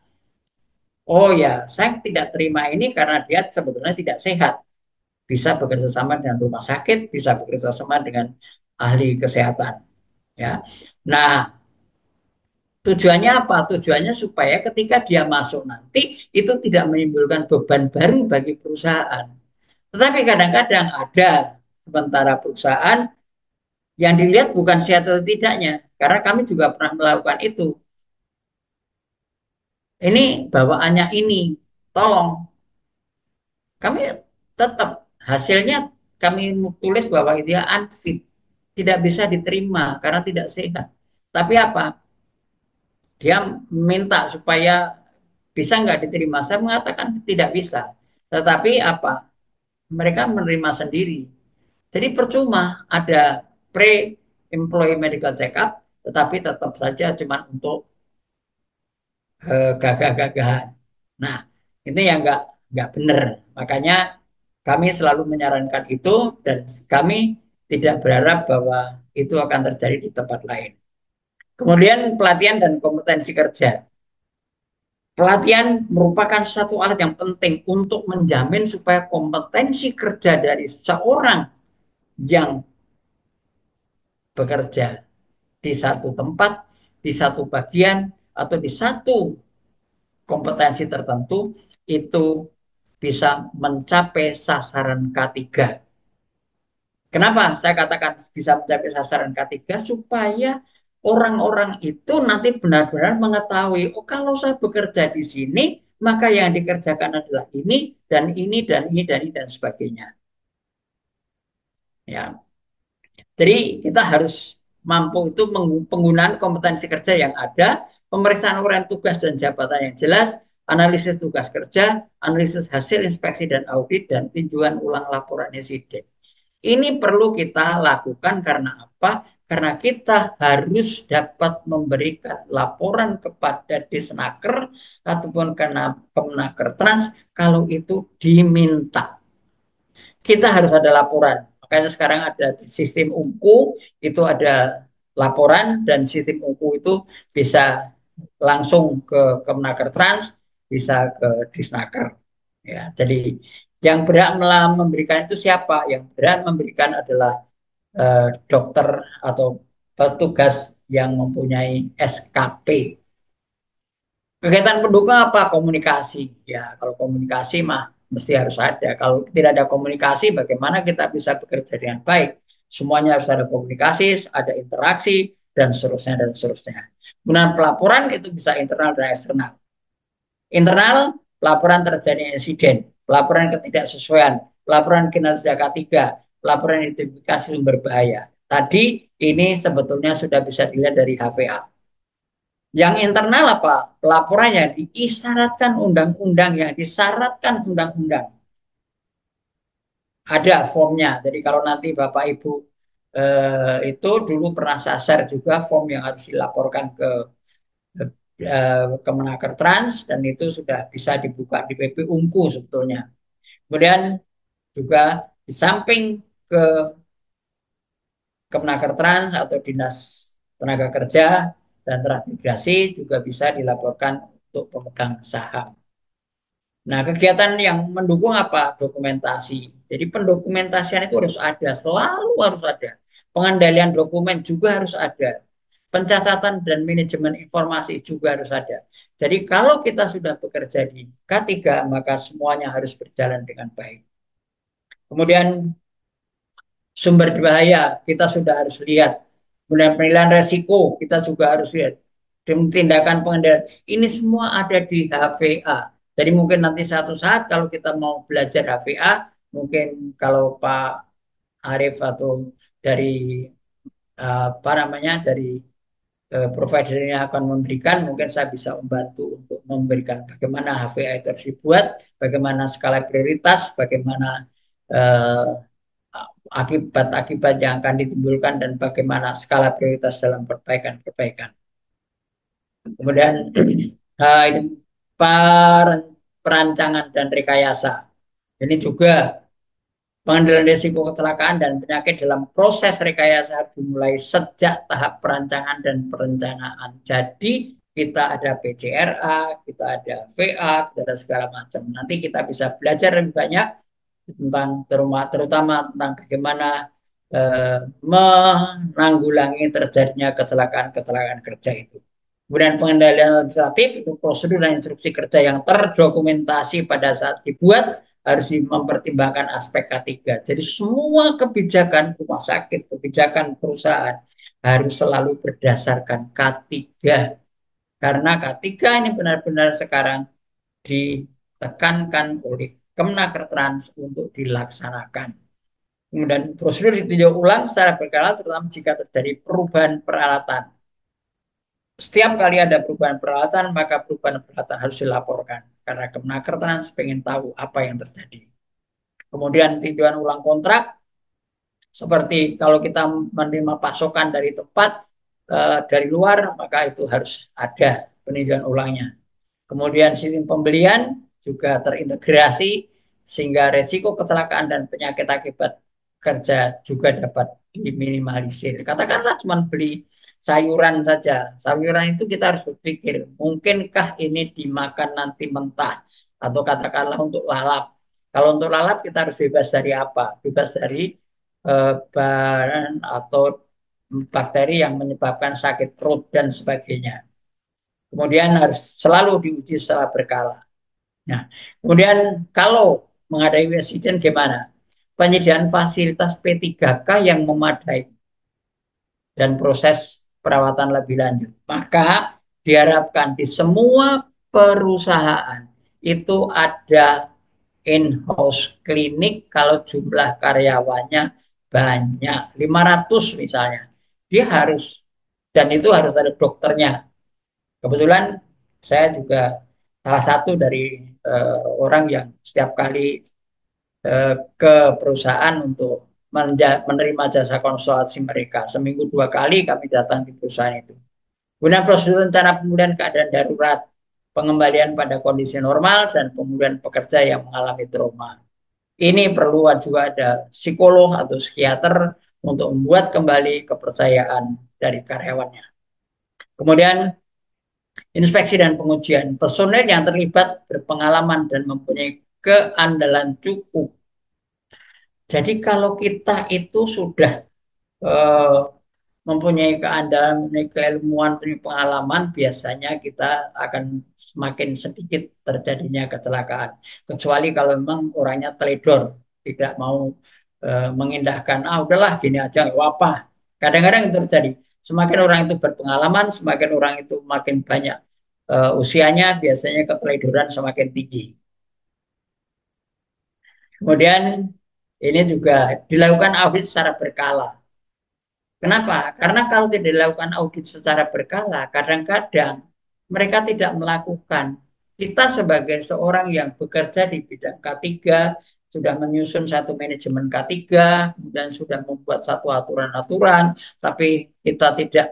oh ya, saya tidak terima ini karena dia sebetulnya tidak sehat. Bisa bekerja sama dengan rumah sakit, bisa bekerja sama dengan ahli kesehatan. Ya, nah, tujuannya apa? Tujuannya supaya ketika dia masuk nanti itu tidak menimbulkan beban baru bagi perusahaan. Tetapi kadang-kadang ada sementara perusahaan yang dilihat bukan sehat atau tidaknya, karena kami juga pernah melakukan itu. Ini bawaannya ini, tolong. Kami tetap hasilnya kami tulis bahwa dia unfit, tidak bisa diterima karena tidak sehat. Tapi apa? Dia minta supaya bisa nggak diterima. Saya mengatakan tidak bisa. Tetapi apa? Mereka menerima sendiri. Jadi percuma ada pre-employee medical check-up, tetapi tetap saja cuma untuk gagah-gagahan. Nah, ini yang nggak benar. Makanya kami selalu menyarankan itu dan kami tidak berharap bahwa itu akan terjadi di tempat lain. Kemudian pelatihan dan kompetensi kerja. Pelatihan merupakan satu alat yang penting untuk menjamin supaya kompetensi kerja dari seorang yang bekerja di satu tempat, di satu bagian, atau di satu kompetensi tertentu itu bisa mencapai sasaran K3. Kenapa saya katakan bisa mencapai sasaran K3? Supaya orang-orang itu nanti benar-benar mengetahui, oh kalau saya bekerja di sini, maka yang dikerjakan adalah ini, dan ini, dan ini, dan ini, dan sebagainya. Ya, jadi kita harus mampu itu penggunaan kompetensi kerja yang ada, pemeriksaan uraian tugas dan jabatan yang jelas, analisis tugas kerja, analisis hasil inspeksi dan audit, dan tinjauan ulang laporan insiden. Ini perlu kita lakukan karena apa? karena kita harus dapat memberikan laporan kepada Disnaker ataupun Kemenaker Trans kalau itu diminta. Kita harus ada laporan. Makanya sekarang ada sistem UMKU, itu ada laporan, dan sistem UMKU itu bisa langsung ke Kemenaker Trans, bisa ke Disnaker. Ya, jadi yang berhak memberikan itu siapa? Yang berhak memberikan adalah dokter atau petugas yang mempunyai SKP. Kegiatan pendukung apa? Komunikasi. Ya, kalau komunikasi mah mesti harus ada. Kalau tidak ada komunikasi, bagaimana kita bisa bekerja dengan baik? Semuanya harus ada komunikasi, ada interaksi, dan seterusnya, dan seterusnya. Kemudian pelaporan itu bisa internal dan eksternal. Internal, laporan terjadi insiden, laporan ketidaksesuaian, laporan kinerja K3, laporan identifikasi sumber bahaya. Tadi ini sebetulnya sudah bisa dilihat dari HVA. Yang internal apa? Laporan yang diisyaratkan undang-undang, yang disyaratkan undang-undang. Ada formnya. Jadi kalau nanti Bapak Ibu itu dulu pernah sasar juga form yang harus dilaporkan ke Kemenaker Trans, dan itu sudah bisa dibuka di PP Unku sebetulnya. Kemudian juga di samping ke Kemenaker Trans atau Dinas Tenaga Kerja dan Transmigrasi juga bisa dilaporkan untuk pemegang saham. Nah, kegiatan yang mendukung apa? Dokumentasi. Jadi pendokumentasian itu harus ada, selalu harus ada. Pengendalian dokumen juga harus ada. Pencatatan dan manajemen informasi juga harus ada. Jadi kalau kita sudah bekerja di K3, maka semuanya harus berjalan dengan baik. Kemudian sumber bahaya kita sudah harus lihat. Kemudian penilaian resiko kita juga harus lihat. Tindakan pengendalian ini semua ada di HVA. Jadi mungkin nanti satu saat kalau kita mau belajar HVA, mungkin kalau Pak Arief atau dari apa namanya dari provider ini akan memberikan, mungkin saya bisa membantu untuk memberikan bagaimana HVA itu harus dibuat, bagaimana skala prioritas, bagaimana eh, akibat-akibat yang akan ditimbulkan, dan bagaimana skala prioritas dalam perbaikan-perbaikan. Kemudian ini perancangan dan rekayasa. Ini juga pengendalian risiko kecelakaan dan penyakit dalam proses rekayasa dimulai sejak tahap perancangan dan perencanaan. Jadi kita ada PCRA, kita ada VA, kita ada segala macam. Nanti kita bisa belajar lebih banyak tentang terutama tentang bagaimana menanggulangi terjadinya kecelakaan-kecelakaan kerja itu. Kemudian pengendalian administratif itu prosedur dan instruksi kerja yang terdokumentasi pada saat dibuat harus mempertimbangkan aspek K3. Jadi semua kebijakan rumah sakit, kebijakan perusahaan harus selalu berdasarkan K3. Karena K3 ini benar-benar sekarang ditekankan oleh Kemenaker Trans untuk dilaksanakan. Kemudian prosedur ditinjau ulang secara berkala, terutama jika terjadi perubahan peralatan. Setiap kali ada perubahan peralatan, maka perubahan peralatan harus dilaporkan. Karena Kemenaker Trans pengen tahu apa yang terjadi. Kemudian tinjauan ulang kontrak, seperti kalau kita menerima pasokan dari tempat, dari luar, maka itu harus ada peninjauan ulangnya. Kemudian sistem pembelian juga terintegrasi sehingga resiko kecelakaan dan penyakit akibat kerja juga dapat diminimalisir. Katakanlah cuma beli sayuran saja. Sayuran itu kita harus berpikir, mungkinkah ini dimakan nanti mentah? Atau katakanlah untuk lalap. Kalau untuk lalap kita harus bebas dari apa? Bebas dari bahan atau bakteri yang menyebabkan sakit perut dan sebagainya. Kemudian harus selalu diuji secara berkala. Nah, kemudian kalau menghadapi insiden gimana? Penyediaan fasilitas P3K yang memadai dan proses perawatan lebih lanjut. Maka diharapkan di semua perusahaan itu ada in-house klinik kalau jumlah karyawannya banyak, 500 misalnya. Dia harus, dan itu harus ada dokternya. Kebetulan saya juga salah satu dari orang yang setiap kali ke perusahaan untuk menerima jasa konsultasi mereka. Seminggu 2 kali kami datang di perusahaan itu. Kemudian prosedur rencana pemulihan keadaan darurat, pengembalian pada kondisi normal, dan pemulihan pekerja yang mengalami trauma. Ini perlu juga ada psikolog atau psikiater untuk membuat kembali kepercayaan dari karyawannya. Kemudian inspeksi dan pengujian. Personel yang terlibat berpengalaman dan mempunyai keandalan cukup. Jadi kalau kita itu sudah eh, mempunyai keandalan, mempunyai keilmuan, mempunyai pengalaman, biasanya kita akan semakin sedikit terjadinya kecelakaan. Kecuali kalau memang orangnya teledor, tidak mau mengindahkan, udahlah gini aja, nggak apa-apa. Kadang-kadang itu terjadi. Semakin orang itu berpengalaman, semakin orang itu makin banyak usianya, biasanya keteledoran semakin tinggi. Kemudian ini juga dilakukan audit secara berkala. Kenapa? Karena kalau tidak dilakukan audit secara berkala, kadang-kadang mereka tidak melakukan. Kita sebagai seorang yang bekerja di bidang K3, sudah menyusun satu manajemen K3, kemudian sudah membuat satu aturan-aturan, tapi kita tidak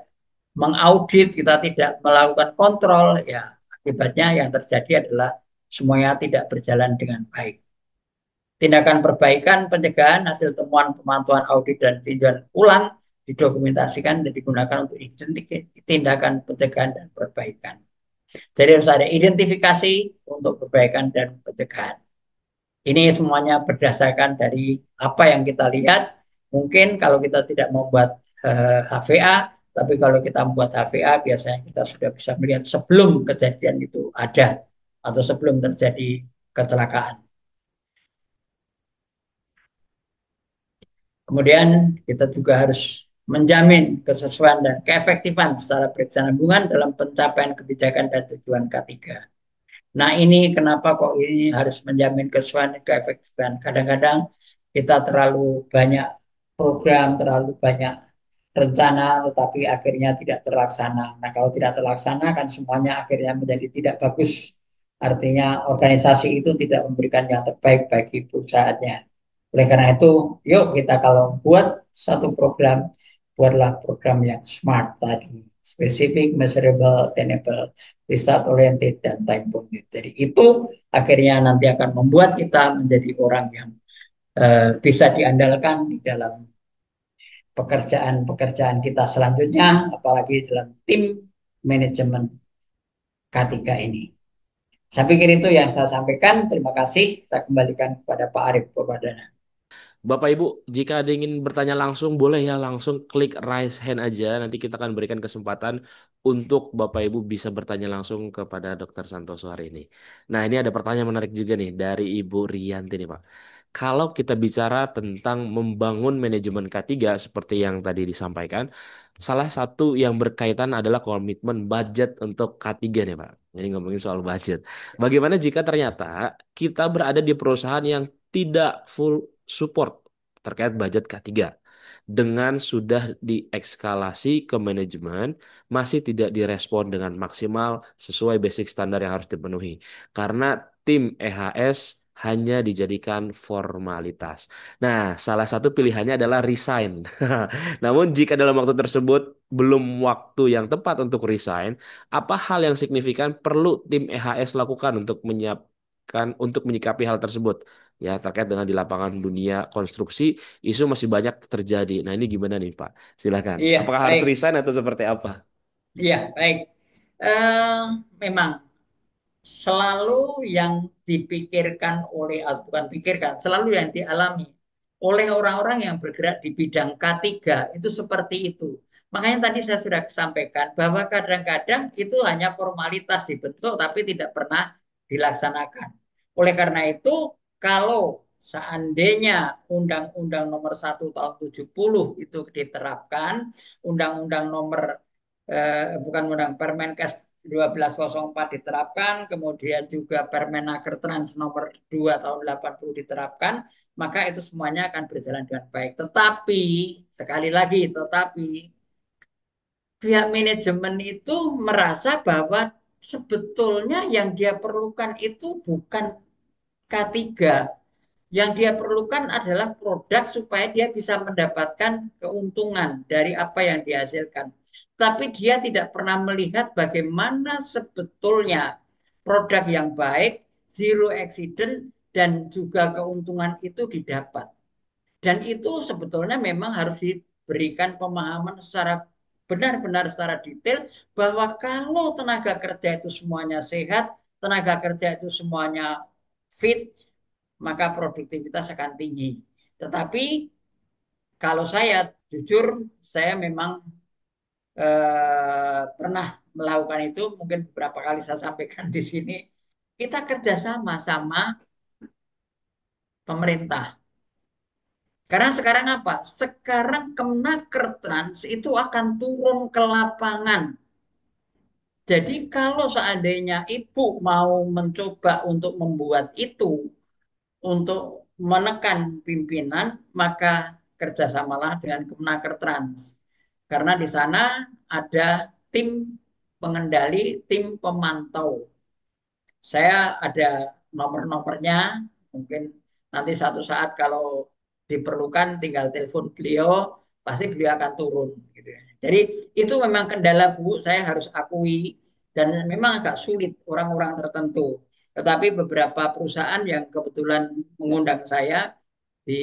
mengaudit, kita tidak melakukan kontrol, ya akibatnya yang terjadi adalah semuanya tidak berjalan dengan baik. Tindakan perbaikan, pencegahan, hasil temuan pemantauan audit dan tinjauan ulang didokumentasikan dan digunakan untuk tindakan pencegahan dan perbaikan. Jadi harus ada identifikasi untuk perbaikan dan pencegahan. Ini semuanya berdasarkan dari apa yang kita lihat. Mungkin kalau kita tidak membuat HVA, tapi kalau kita membuat HVA, biasanya kita sudah bisa melihat sebelum kejadian itu ada atau sebelum terjadi kecelakaan. Kemudian kita juga harus menjamin kesesuaian dan keefektifan secara berkesinambungan dalam pencapaian kebijakan dan tujuan K3. Nah ini kenapa kok ini harus menjamin kesesuaian dan keefektifan. Kadang-kadang kita terlalu banyak program, terlalu banyak rencana, tetapi akhirnya tidak terlaksana. Nah kalau tidak terlaksana kan semuanya akhirnya menjadi tidak bagus. Artinya organisasi itu tidak memberikan yang terbaik bagi perusahaannya. Oleh karena itu, yuk kita kalau buat satu program, buatlah program yang smart tadi. Specific, measurable, attainable, result oriented, dan time bounded. Jadi itu akhirnya nanti akan membuat kita menjadi orang yang bisa diandalkan di dalam pekerjaan-pekerjaan kita selanjutnya, apalagi dalam tim manajemen K3 ini. Saya pikir itu yang saya sampaikan. Terima kasih. Saya kembalikan kepada Pak Arief Purwadana. Bapak Ibu, jika ada ingin bertanya langsung, boleh ya langsung klik raise hand aja. Nanti kita akan berikan kesempatan untuk Bapak Ibu bisa bertanya langsung kepada Dr. Santoso hari ini. Nah, ini ada pertanyaan menarik juga nih dari Ibu Rianti nih Pak. Kalau kita bicara tentang membangun manajemen K3 seperti yang tadi disampaikan, salah satu yang berkaitan adalah komitmen budget untuk K3 nih Pak. Jadi ngomongin soal budget. Bagaimana jika ternyata kita berada di perusahaan yang tidak full support terkait budget K3 dengan sudah diekskalasi ke manajemen masih tidak direspon dengan maksimal sesuai basic standar yang harus dipenuhi karena tim EHS hanya dijadikan formalitas. Nah, salah satu pilihannya adalah resign. Namun jika dalam waktu tersebut belum waktu yang tepat untuk resign, apa hal yang signifikan perlu tim EHS lakukan untuk menyiapkan untuk menyikapi hal tersebut? Ya, terkait dengan di lapangan dunia konstruksi, isu masih banyak terjadi. Nah, ini gimana nih, Pak? Silakan. Iya, Apakah harus baik. resign atau seperti apa? Iya, baik. Eh, Memang selalu yang dipikirkan oleh, bukan pikirkan, selalu yang dialami oleh orang-orang yang bergerak di bidang K3 itu seperti itu. Makanya tadi saya sudah sampaikan bahwa kadang-kadang itu hanya formalitas dibentuk tapi tidak pernah dilaksanakan. Oleh karena itu, kalau seandainya Undang-Undang Nomor 1 Tahun 70 itu diterapkan, Undang-Undang Nomor bukan Undang Permenkes 1204 diterapkan, kemudian juga Permenaker Trans nomor 2 tahun 80 diterapkan, maka itu semuanya akan berjalan dengan baik. Tetapi, sekali lagi, tetapi pihak manajemen itu merasa bahwa sebetulnya yang dia perlukan itu bukan K3, Yang dia perlukan adalah produk supaya dia bisa mendapatkan keuntungan dari apa yang dihasilkan. Tapi dia tidak pernah melihat bagaimana sebetulnya produk yang baik, zero accident, dan juga keuntungan itu didapat. Dan itu sebetulnya memang harus diberikan pemahaman secara benar-benar secara detail bahwa kalau tenaga kerja itu semuanya sehat, tenaga kerja itu semuanya fit, maka produktivitas akan tinggi. Tetapi kalau saya jujur, saya memang pernah melakukan itu, mungkin beberapa kali saya sampaikan di sini. Kita kerjasama sama pemerintah. Karena sekarang apa? Sekarang Kemenaker Trans itu akan turun ke lapangan. Jadi kalau seandainya ibu mau mencoba untuk membuat itu, untuk menekan pimpinan, maka kerjasamalah dengan Kemenaker Trans. Karena di sana ada tim pengendali, tim pemantau. Saya ada nomor-nomornya, mungkin nanti satu saat kalau diperlukan tinggal telepon beliau, pasti beliau akan turun. Gitu ya. Jadi itu memang kendala Bu, saya harus akui dan memang agak sulit orang-orang tertentu. Tetapi beberapa perusahaan yang kebetulan mengundang saya di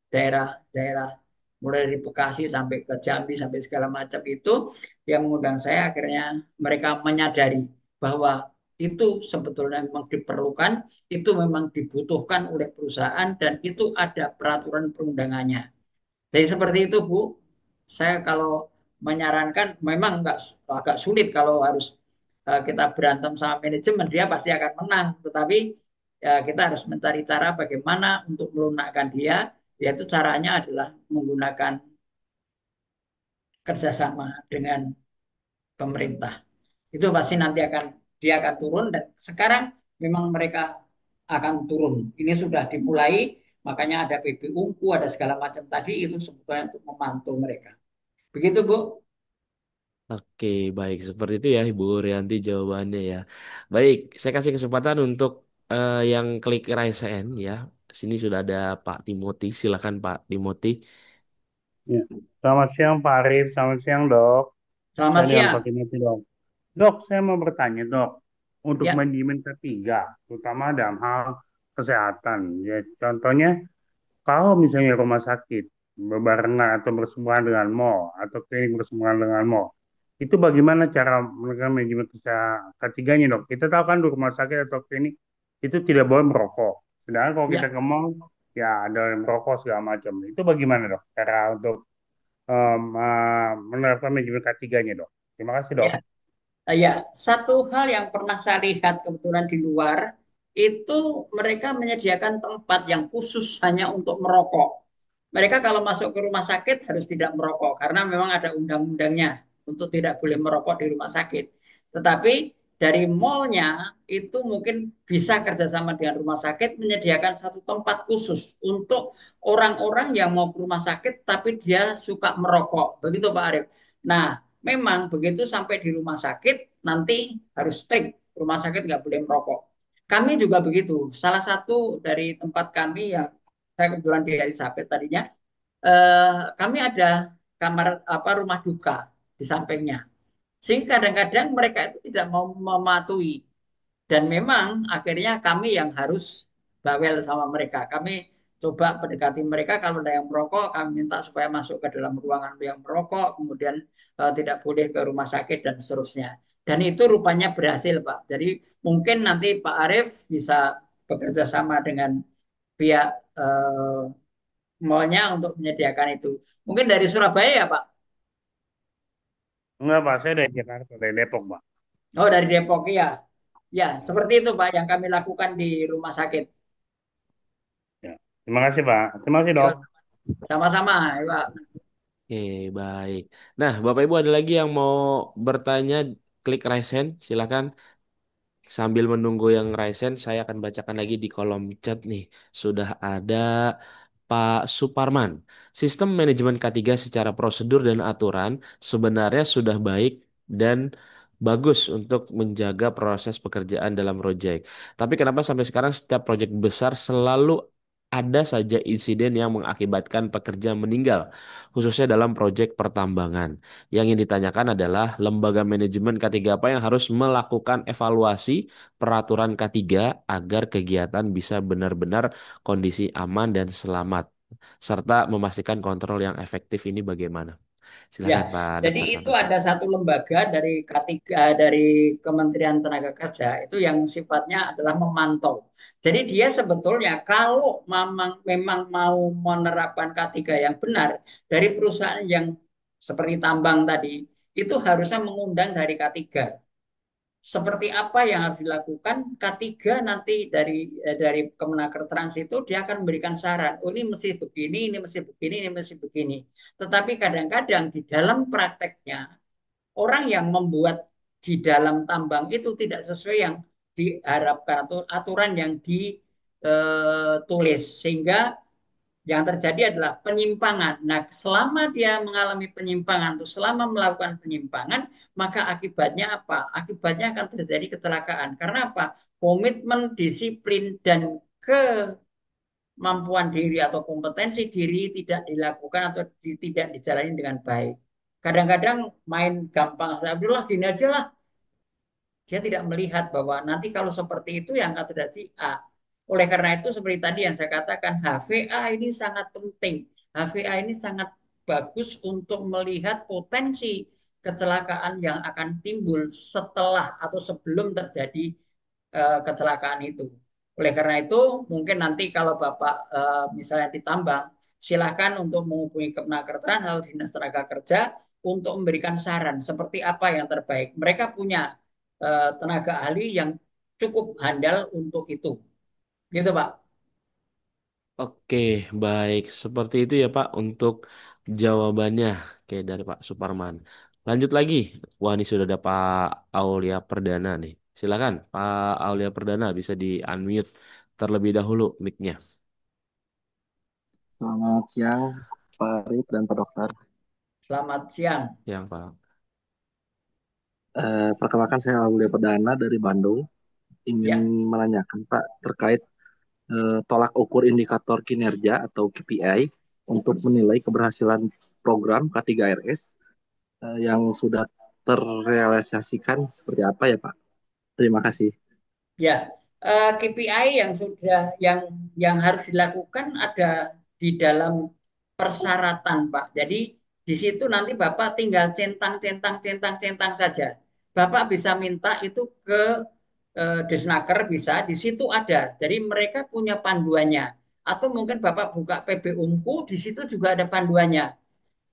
daerah-daerah mulai dari Bekasi sampai ke Jambi sampai segala macam itu yang mengundang saya akhirnya mereka menyadari bahwa itu sebetulnya memang diperlukan, itu memang dibutuhkan oleh perusahaan dan itu ada peraturan perundangannya. Jadi seperti itu Bu, saya kalau menyarankan memang agak sulit kalau harus kita berantem sama manajemen, dia pasti akan menang. Tetapi kita harus mencari cara bagaimana untuk melunakkan dia, yaitu caranya adalah menggunakan kerjasama dengan pemerintah. Itu pasti nanti dia akan turun dan sekarang memang mereka akan turun. Ini sudah dimulai, makanya ada PB Ungu, ada segala macam tadi itu sebetulnya untuk memantau mereka. Begitu Bu. Oke, baik. Seperti itu ya, Ibu Rianti jawabannya ya. Baik, saya kasih kesempatan untuk yang klik raise hand ya. Sini sudah ada Pak Timothy. Silakan Pak Timothy. Ya. Selamat siang Pak Arif, selamat siang dok. Selamat Saya dengan Pak siang. Timothy dok. Dok, saya mau bertanya dok, untuk Ya, manajemen ketiga, terutama dalam hal kesehatan. Ya, contohnya, kalau misalnya rumah sakit berbarengan atau bersebelahan dengan mall, atau klinik bersebelahan dengan mall, itu bagaimana cara menekan manajemen ketiganya dok? Kita tahu kan di rumah sakit atau klinik itu tidak boleh merokok. Sedangkan kalau kita ya, ke mall, ya ada yang merokok segala macam. Itu bagaimana dok? Cara untuk menerapkan manajemen K3-nya dok. Terima kasih dok. ya. Ya, satu hal yang pernah saya lihat kebetulan di luar itu mereka menyediakan tempat yang khusus hanya untuk merokok. Mereka kalau masuk ke rumah sakit harus tidak merokok karena memang ada undang-undangnya untuk tidak boleh merokok di rumah sakit. Tetapi dari mallnya itu mungkin bisa kerjasama dengan rumah sakit menyediakan satu tempat khusus untuk orang-orang yang mau ke rumah sakit tapi dia suka merokok. Begitu Pak Arief. Nah, memang begitu sampai di rumah sakit nanti harus strict, rumah sakit nggak boleh merokok. Kami juga begitu. Salah satu dari tempat kami yang saya kebetulan di Elizabeth tadinya, kami ada kamar apa rumah duka di sampingnya. Sehingga kadang-kadang mereka itu tidak mau mematuhi dan memang akhirnya kami yang harus bawel sama mereka. Kami coba mendekati mereka kalau ada yang merokok, kami minta supaya masuk ke dalam ruangan yang merokok, kemudian tidak boleh ke rumah sakit dan seterusnya. Dan itu rupanya berhasil, Pak. Jadi mungkin nanti Pak Arief bisa bekerja sama dengan pihak mallnya untuk menyediakan itu. Mungkin dari Surabaya ya, Pak? Enggak Pak, saya dari Jakarta, dari Depok Pak. Oh, dari Depok ya. Ya, seperti itu Pak yang kami lakukan di rumah sakit. Ya. Terima kasih Pak. Terima kasih dok. Yuk, sama-sama, ya, Pak. Oke, baik. Nah, Bapak Ibu ada lagi yang mau bertanya, klik raise hand. Silakan. Sambil menunggu yang raise hand, saya akan bacakan lagi di kolom chat nih. Sudah ada Pak Suparman. Sistem manajemen K3 secara prosedur dan aturan sebenarnya sudah baik dan bagus untuk menjaga proses pekerjaan dalam proyek. Tapi kenapa sampai sekarang setiap proyek besar selalu ada saja insiden yang mengakibatkan pekerja meninggal, khususnya dalam proyek pertambangan. Yang ingin ditanyakan adalah lembaga manajemen K3 apa yang harus melakukan evaluasi peraturan K3 agar kegiatan bisa benar-benar kondisi aman dan selamat, serta memastikan kontrol yang efektif ini bagaimana? Ya, Silakan Pak jadi Dr. itu Santoso. ada satu lembaga dari K3 dari Kementerian Tenaga Kerja itu yang sifatnya adalah memantau. Jadi dia sebetulnya kalau memang mau menerapkan K3 yang benar dari perusahaan yang seperti tambang tadi itu harusnya mengundang dari K3 seperti apa yang harus dilakukan K3 nanti dari Kemenaker Trans itu dia akan memberikan saran. Oh ini mesti begini, ini mesti begini, ini mesti begini. Tetapi kadang-kadang di dalam prakteknya orang yang membuat di dalam tambang itu tidak sesuai yang diharapkan atau aturan yang ditulis sehingga yang terjadi adalah penyimpangan. Nah, selama dia mengalami penyimpangan atau selama melakukan penyimpangan, maka akibatnya apa? Akibatnya akan terjadi kecelakaan. Karena apa? Komitmen, disiplin, dan kemampuan diri atau kompetensi diri tidak dilakukan atau tidak dijalani dengan baik. Kadang-kadang main gampang saja, gini aja lah, dia tidak melihat bahwa nanti kalau seperti itu yang akan terjadi A. Oleh karena itu seperti tadi yang saya katakan HVA ini sangat penting. HVA ini sangat bagus untuk melihat potensi kecelakaan yang akan timbul setelah atau sebelum terjadi kecelakaan itu. Oleh karena itu mungkin nanti kalau Bapak misalnya ditambang, silahkan untuk menghubungi Kemenkerjaan atau Dinas Tenaga Kerja untuk memberikan saran seperti apa yang terbaik. Mereka punya tenaga ahli yang cukup handal untuk itu. Gitu, Pak. Oke, baik. Seperti itu ya Pak untuk jawabannya. Oke, dari Pak Suparman. Lanjut lagi. Wah, ini sudah ada Pak Aulia Perdana nih. Silakan, Pak Aulia Perdana bisa di-unmute terlebih dahulu mic-nya. Selamat siang, Pak Arif dan Pak Dokter. Selamat siang. Yang Pak. Perkenalkan saya Aulia Perdana dari Bandung. Ingin Ya, menanyakan Pak terkait tolak ukur indikator kinerja atau KPI untuk menilai keberhasilan program K3RS yang sudah terrealisasikan seperti apa ya Pak? Terima kasih. ya. KPI yang yang harus dilakukan ada di dalam persyaratan, Pak. Jadi di situ nanti Bapak tinggal centang, centang, centang, centang saja. Bapak bisa minta itu ke Desnaker bisa, di situ ada. Jadi mereka punya panduannya. Atau mungkin Bapak buka PB Unku, di situ juga ada panduannya.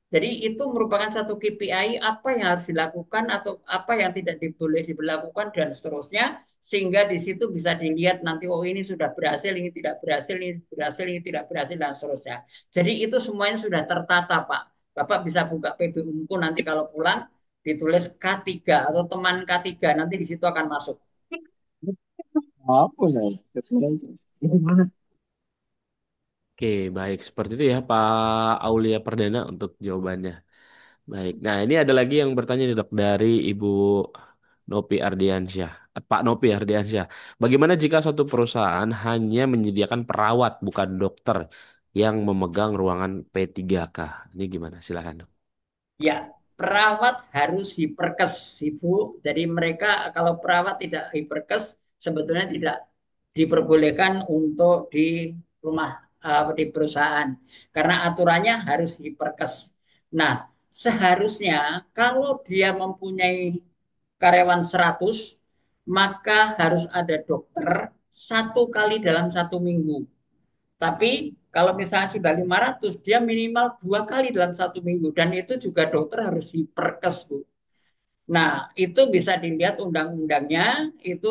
Jadi itu merupakan satu KPI apa yang harus dilakukan atau apa yang tidak boleh diberlakukan dan seterusnya sehingga di situ bisa dilihat nanti oh ini sudah berhasil, ini tidak berhasil, ini berhasil, ini tidak berhasil dan seterusnya. Jadi itu semuanya sudah tertata, Pak. Bapak bisa buka PB Unku nanti kalau pulang ditulis K3 atau teman K3 nanti di situ akan masuk. Apa ya? Gimana? Oke, baik. Seperti itu ya Pak Aulia Perdana untuk jawabannya. Baik. Nah, ini ada lagi yang bertanya nih Dok dari Ibu Nopi Ardiansyah. Pak Nopi Ardiansyah. Bagaimana jika suatu perusahaan hanya menyediakan perawat bukan dokter yang memegang ruangan P3K? Ini gimana? Silakan Dok. Ya, perawat harus hiperkes, Ibu. Jadi mereka kalau perawat tidak hiperkes sebetulnya tidak diperbolehkan untuk di rumah di perusahaan karena aturannya harus hiperkes. Nah, seharusnya kalau dia mempunyai karyawan 100 maka harus ada dokter 1 kali dalam 1 minggu. Tapi kalau misalnya sudah 500, dia minimal 2 kali dalam 1 minggu. Dan itu juga dokter harus diperkes, Bu. Nah, itu bisa dilihat undang-undangnya, itu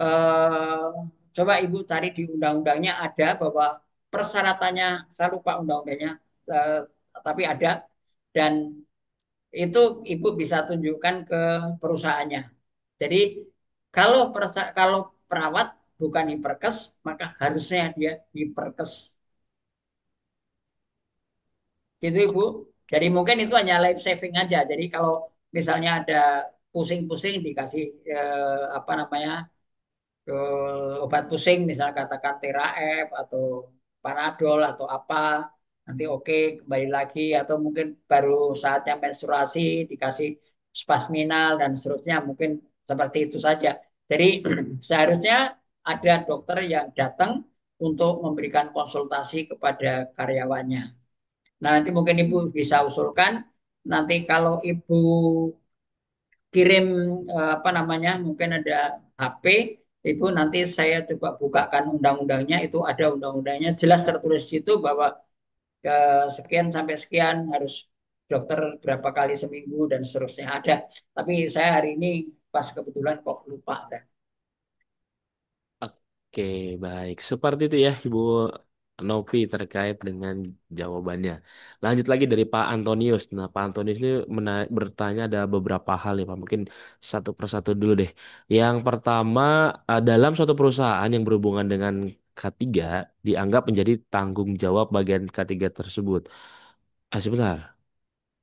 eh, coba Ibu cari di undang-undangnya ada bahwa persyaratannya, saya lupa undang-undangnya, eh, tapi ada. Dan itu Ibu bisa tunjukkan ke perusahaannya. Jadi kalau perawat bukan hiperkes, maka harusnya dia hiperkes. Gitu Ibu. Jadi mungkin itu hanya life saving aja. Jadi kalau misalnya ada pusing-pusing dikasih apa namanya obat pusing, misalnya katakan Teraef atau Panadol atau apa, nanti oke kembali lagi, atau mungkin baru saatnya menstruasi dikasih spasminal dan seterusnya, mungkin seperti itu saja. Jadi seharusnya ada dokter yang datang untuk memberikan konsultasi kepada karyawannya. Nah, nanti mungkin Ibu bisa usulkan, nanti kalau Ibu kirim apa namanya, mungkin ada HP, Ibu nanti saya coba bukakan undang-undangnya, itu ada undang-undangnya jelas tertulis di situ bahwa ke sekian sampai sekian harus dokter berapa kali seminggu dan seterusnya ada. Tapi saya hari ini pas kebetulan kok lupa. Oke, baik. Seperti itu ya, Ibu Novi terkait dengan jawabannya. Lanjut lagi dari Pak Antonius. Nah, Pak Antonius ini bertanya ada beberapa hal ya, Pak. Mungkin satu persatu dulu deh. Yang pertama, dalam suatu perusahaan yang berhubungan dengan K3 dianggap menjadi tanggung jawab bagian K3 tersebut. Sebentar.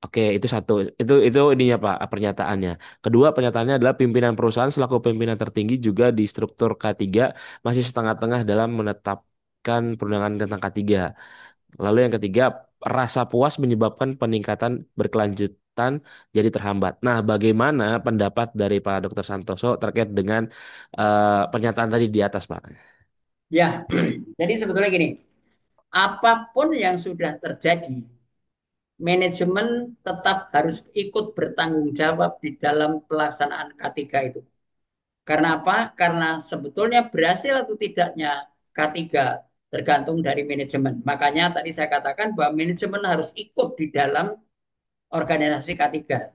Oke, itu satu. Itu ininya Pak, pernyataannya. Kedua, pernyataannya adalah pimpinan perusahaan selaku pimpinan tertinggi juga di struktur K3 masih setengah-tengah dalam menetapkan perundangan tentang K3. Lalu yang ketiga, rasa puas menyebabkan peningkatan berkelanjutan jadi terhambat. Nah, bagaimana pendapat dari Pak Dr. Santoso terkait dengan pernyataan tadi di atas, Pak? Ya, jadi sebetulnya gini, apapun yang sudah terjadi, manajemen tetap harus ikut bertanggung jawab di dalam pelaksanaan K3 itu. Karena apa? Karena sebetulnya berhasil atau tidaknya K3 tergantung dari manajemen. Makanya tadi saya katakan bahwa manajemen harus ikut di dalam organisasi K3.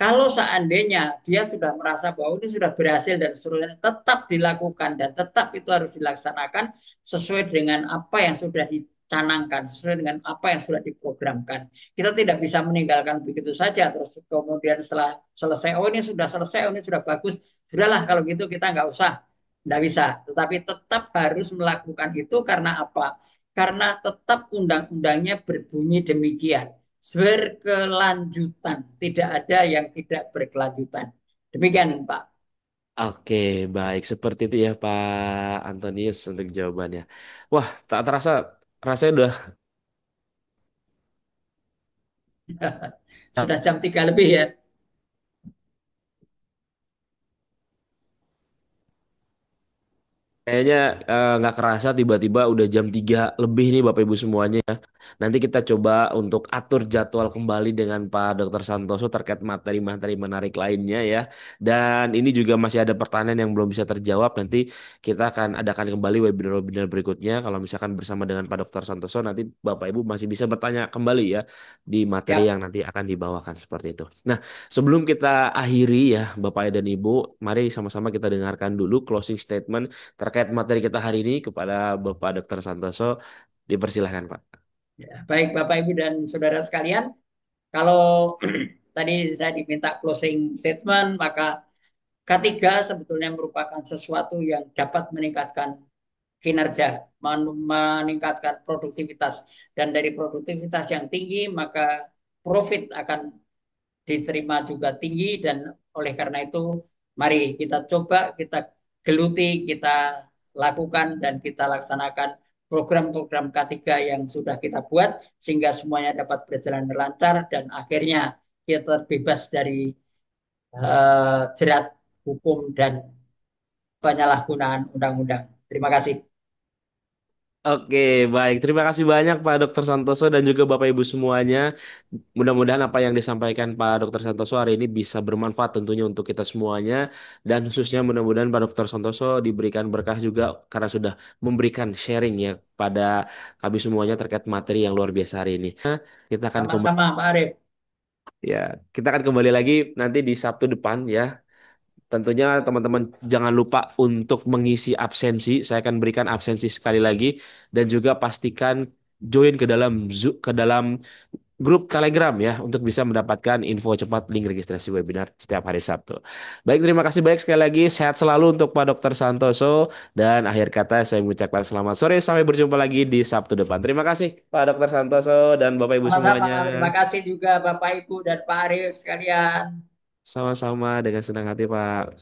Kalau seandainya dia sudah merasa bahwa ini sudah berhasil dan seterusnya, tetap dilakukan dan tetap itu harus dilaksanakan sesuai dengan apa yang sudah dicanangkan, sesuai dengan apa yang sudah diprogramkan. Kita tidak bisa meninggalkan begitu saja, terus kemudian setelah selesai, oh ini sudah selesai, oh ini sudah bagus, sudahlah kalau gitu kita nggak usah. Nggak bisa, tetapi tetap harus melakukan itu karena apa? Karena tetap undang-undangnya berbunyi demikian, berkelanjutan, tidak ada yang tidak berkelanjutan. Demikian, Pak. Oke, baik. Seperti itu ya Pak Antonius untuk jawabannya. Wah, tak terasa rasanya udah Sudah jam 3 lebih ya. kayaknya nggak kerasa tiba-tiba udah jam 3 lebih nih Bapak Ibu semuanya ya. Nanti kita coba untuk atur jadwal kembali dengan Pak Dr. Santoso terkait materi-materi menarik lainnya ya. Dan ini juga masih ada pertanyaan yang belum bisa terjawab. Nanti kita akan adakan kembali webinar-webinar berikutnya. Kalau misalkan bersama dengan Pak Dr. Santoso nanti Bapak Ibu masih bisa bertanya kembali ya di materi yang Siap. nanti akan dibawakan seperti itu. Nah, sebelum kita akhiri ya Bapak dan Ibu, mari sama-sama kita dengarkan dulu closing statement terkait materi kita hari ini kepada Bapak Dr. Santoso. Dipersilahkan, Pak. Ya, baik Bapak Ibu dan saudara sekalian, kalau tadi saya diminta closing statement, maka K3 sebetulnya merupakan sesuatu yang dapat meningkatkan kinerja, meningkatkan produktivitas, dan dari produktivitas yang tinggi maka profit akan diterima juga tinggi, dan oleh karena itu mari kita coba, kita geluti, kita lakukan dan kita laksanakan program-program K3 yang sudah kita buat sehingga semuanya dapat berjalan lancar dan akhirnya kita terbebas dari jerat hukum dan penyalahgunaan undang-undang. Terima kasih. Oke, baik. Terima kasih banyak Pak Dr. Santoso dan juga Bapak Ibu semuanya. Mudah-mudahan apa yang disampaikan Pak Dr. Santoso hari ini bisa bermanfaat tentunya untuk kita semuanya. Dan khususnya mudah-mudahan Pak Dr. Santoso diberikan berkah juga karena sudah memberikan sharing ya pada kami semuanya terkait materi yang luar biasa hari ini. Kita akan kembali Sama-sama Pak Arif. ya, kita akan kembali lagi nanti di Sabtu depan ya. Tentunya teman-teman jangan lupa untuk mengisi absensi. Saya akan berikan absensi sekali lagi dan juga pastikan join ke dalam ke dalam grup Telegram ya untuk bisa mendapatkan info cepat link registrasi webinar setiap hari Sabtu. Baik, terima kasih banyak sekali lagi. Sehat selalu untuk Pak Dr. Santoso dan akhir kata saya mengucapkan selamat sore sampai berjumpa lagi di Sabtu depan. Terima kasih Pak Dr. Santoso dan Bapak Ibu Sama-sama. semuanya. Terima kasih juga Bapak Ibu dan Pak Arif sekalian. Sama-sama dengan senang hati Pak.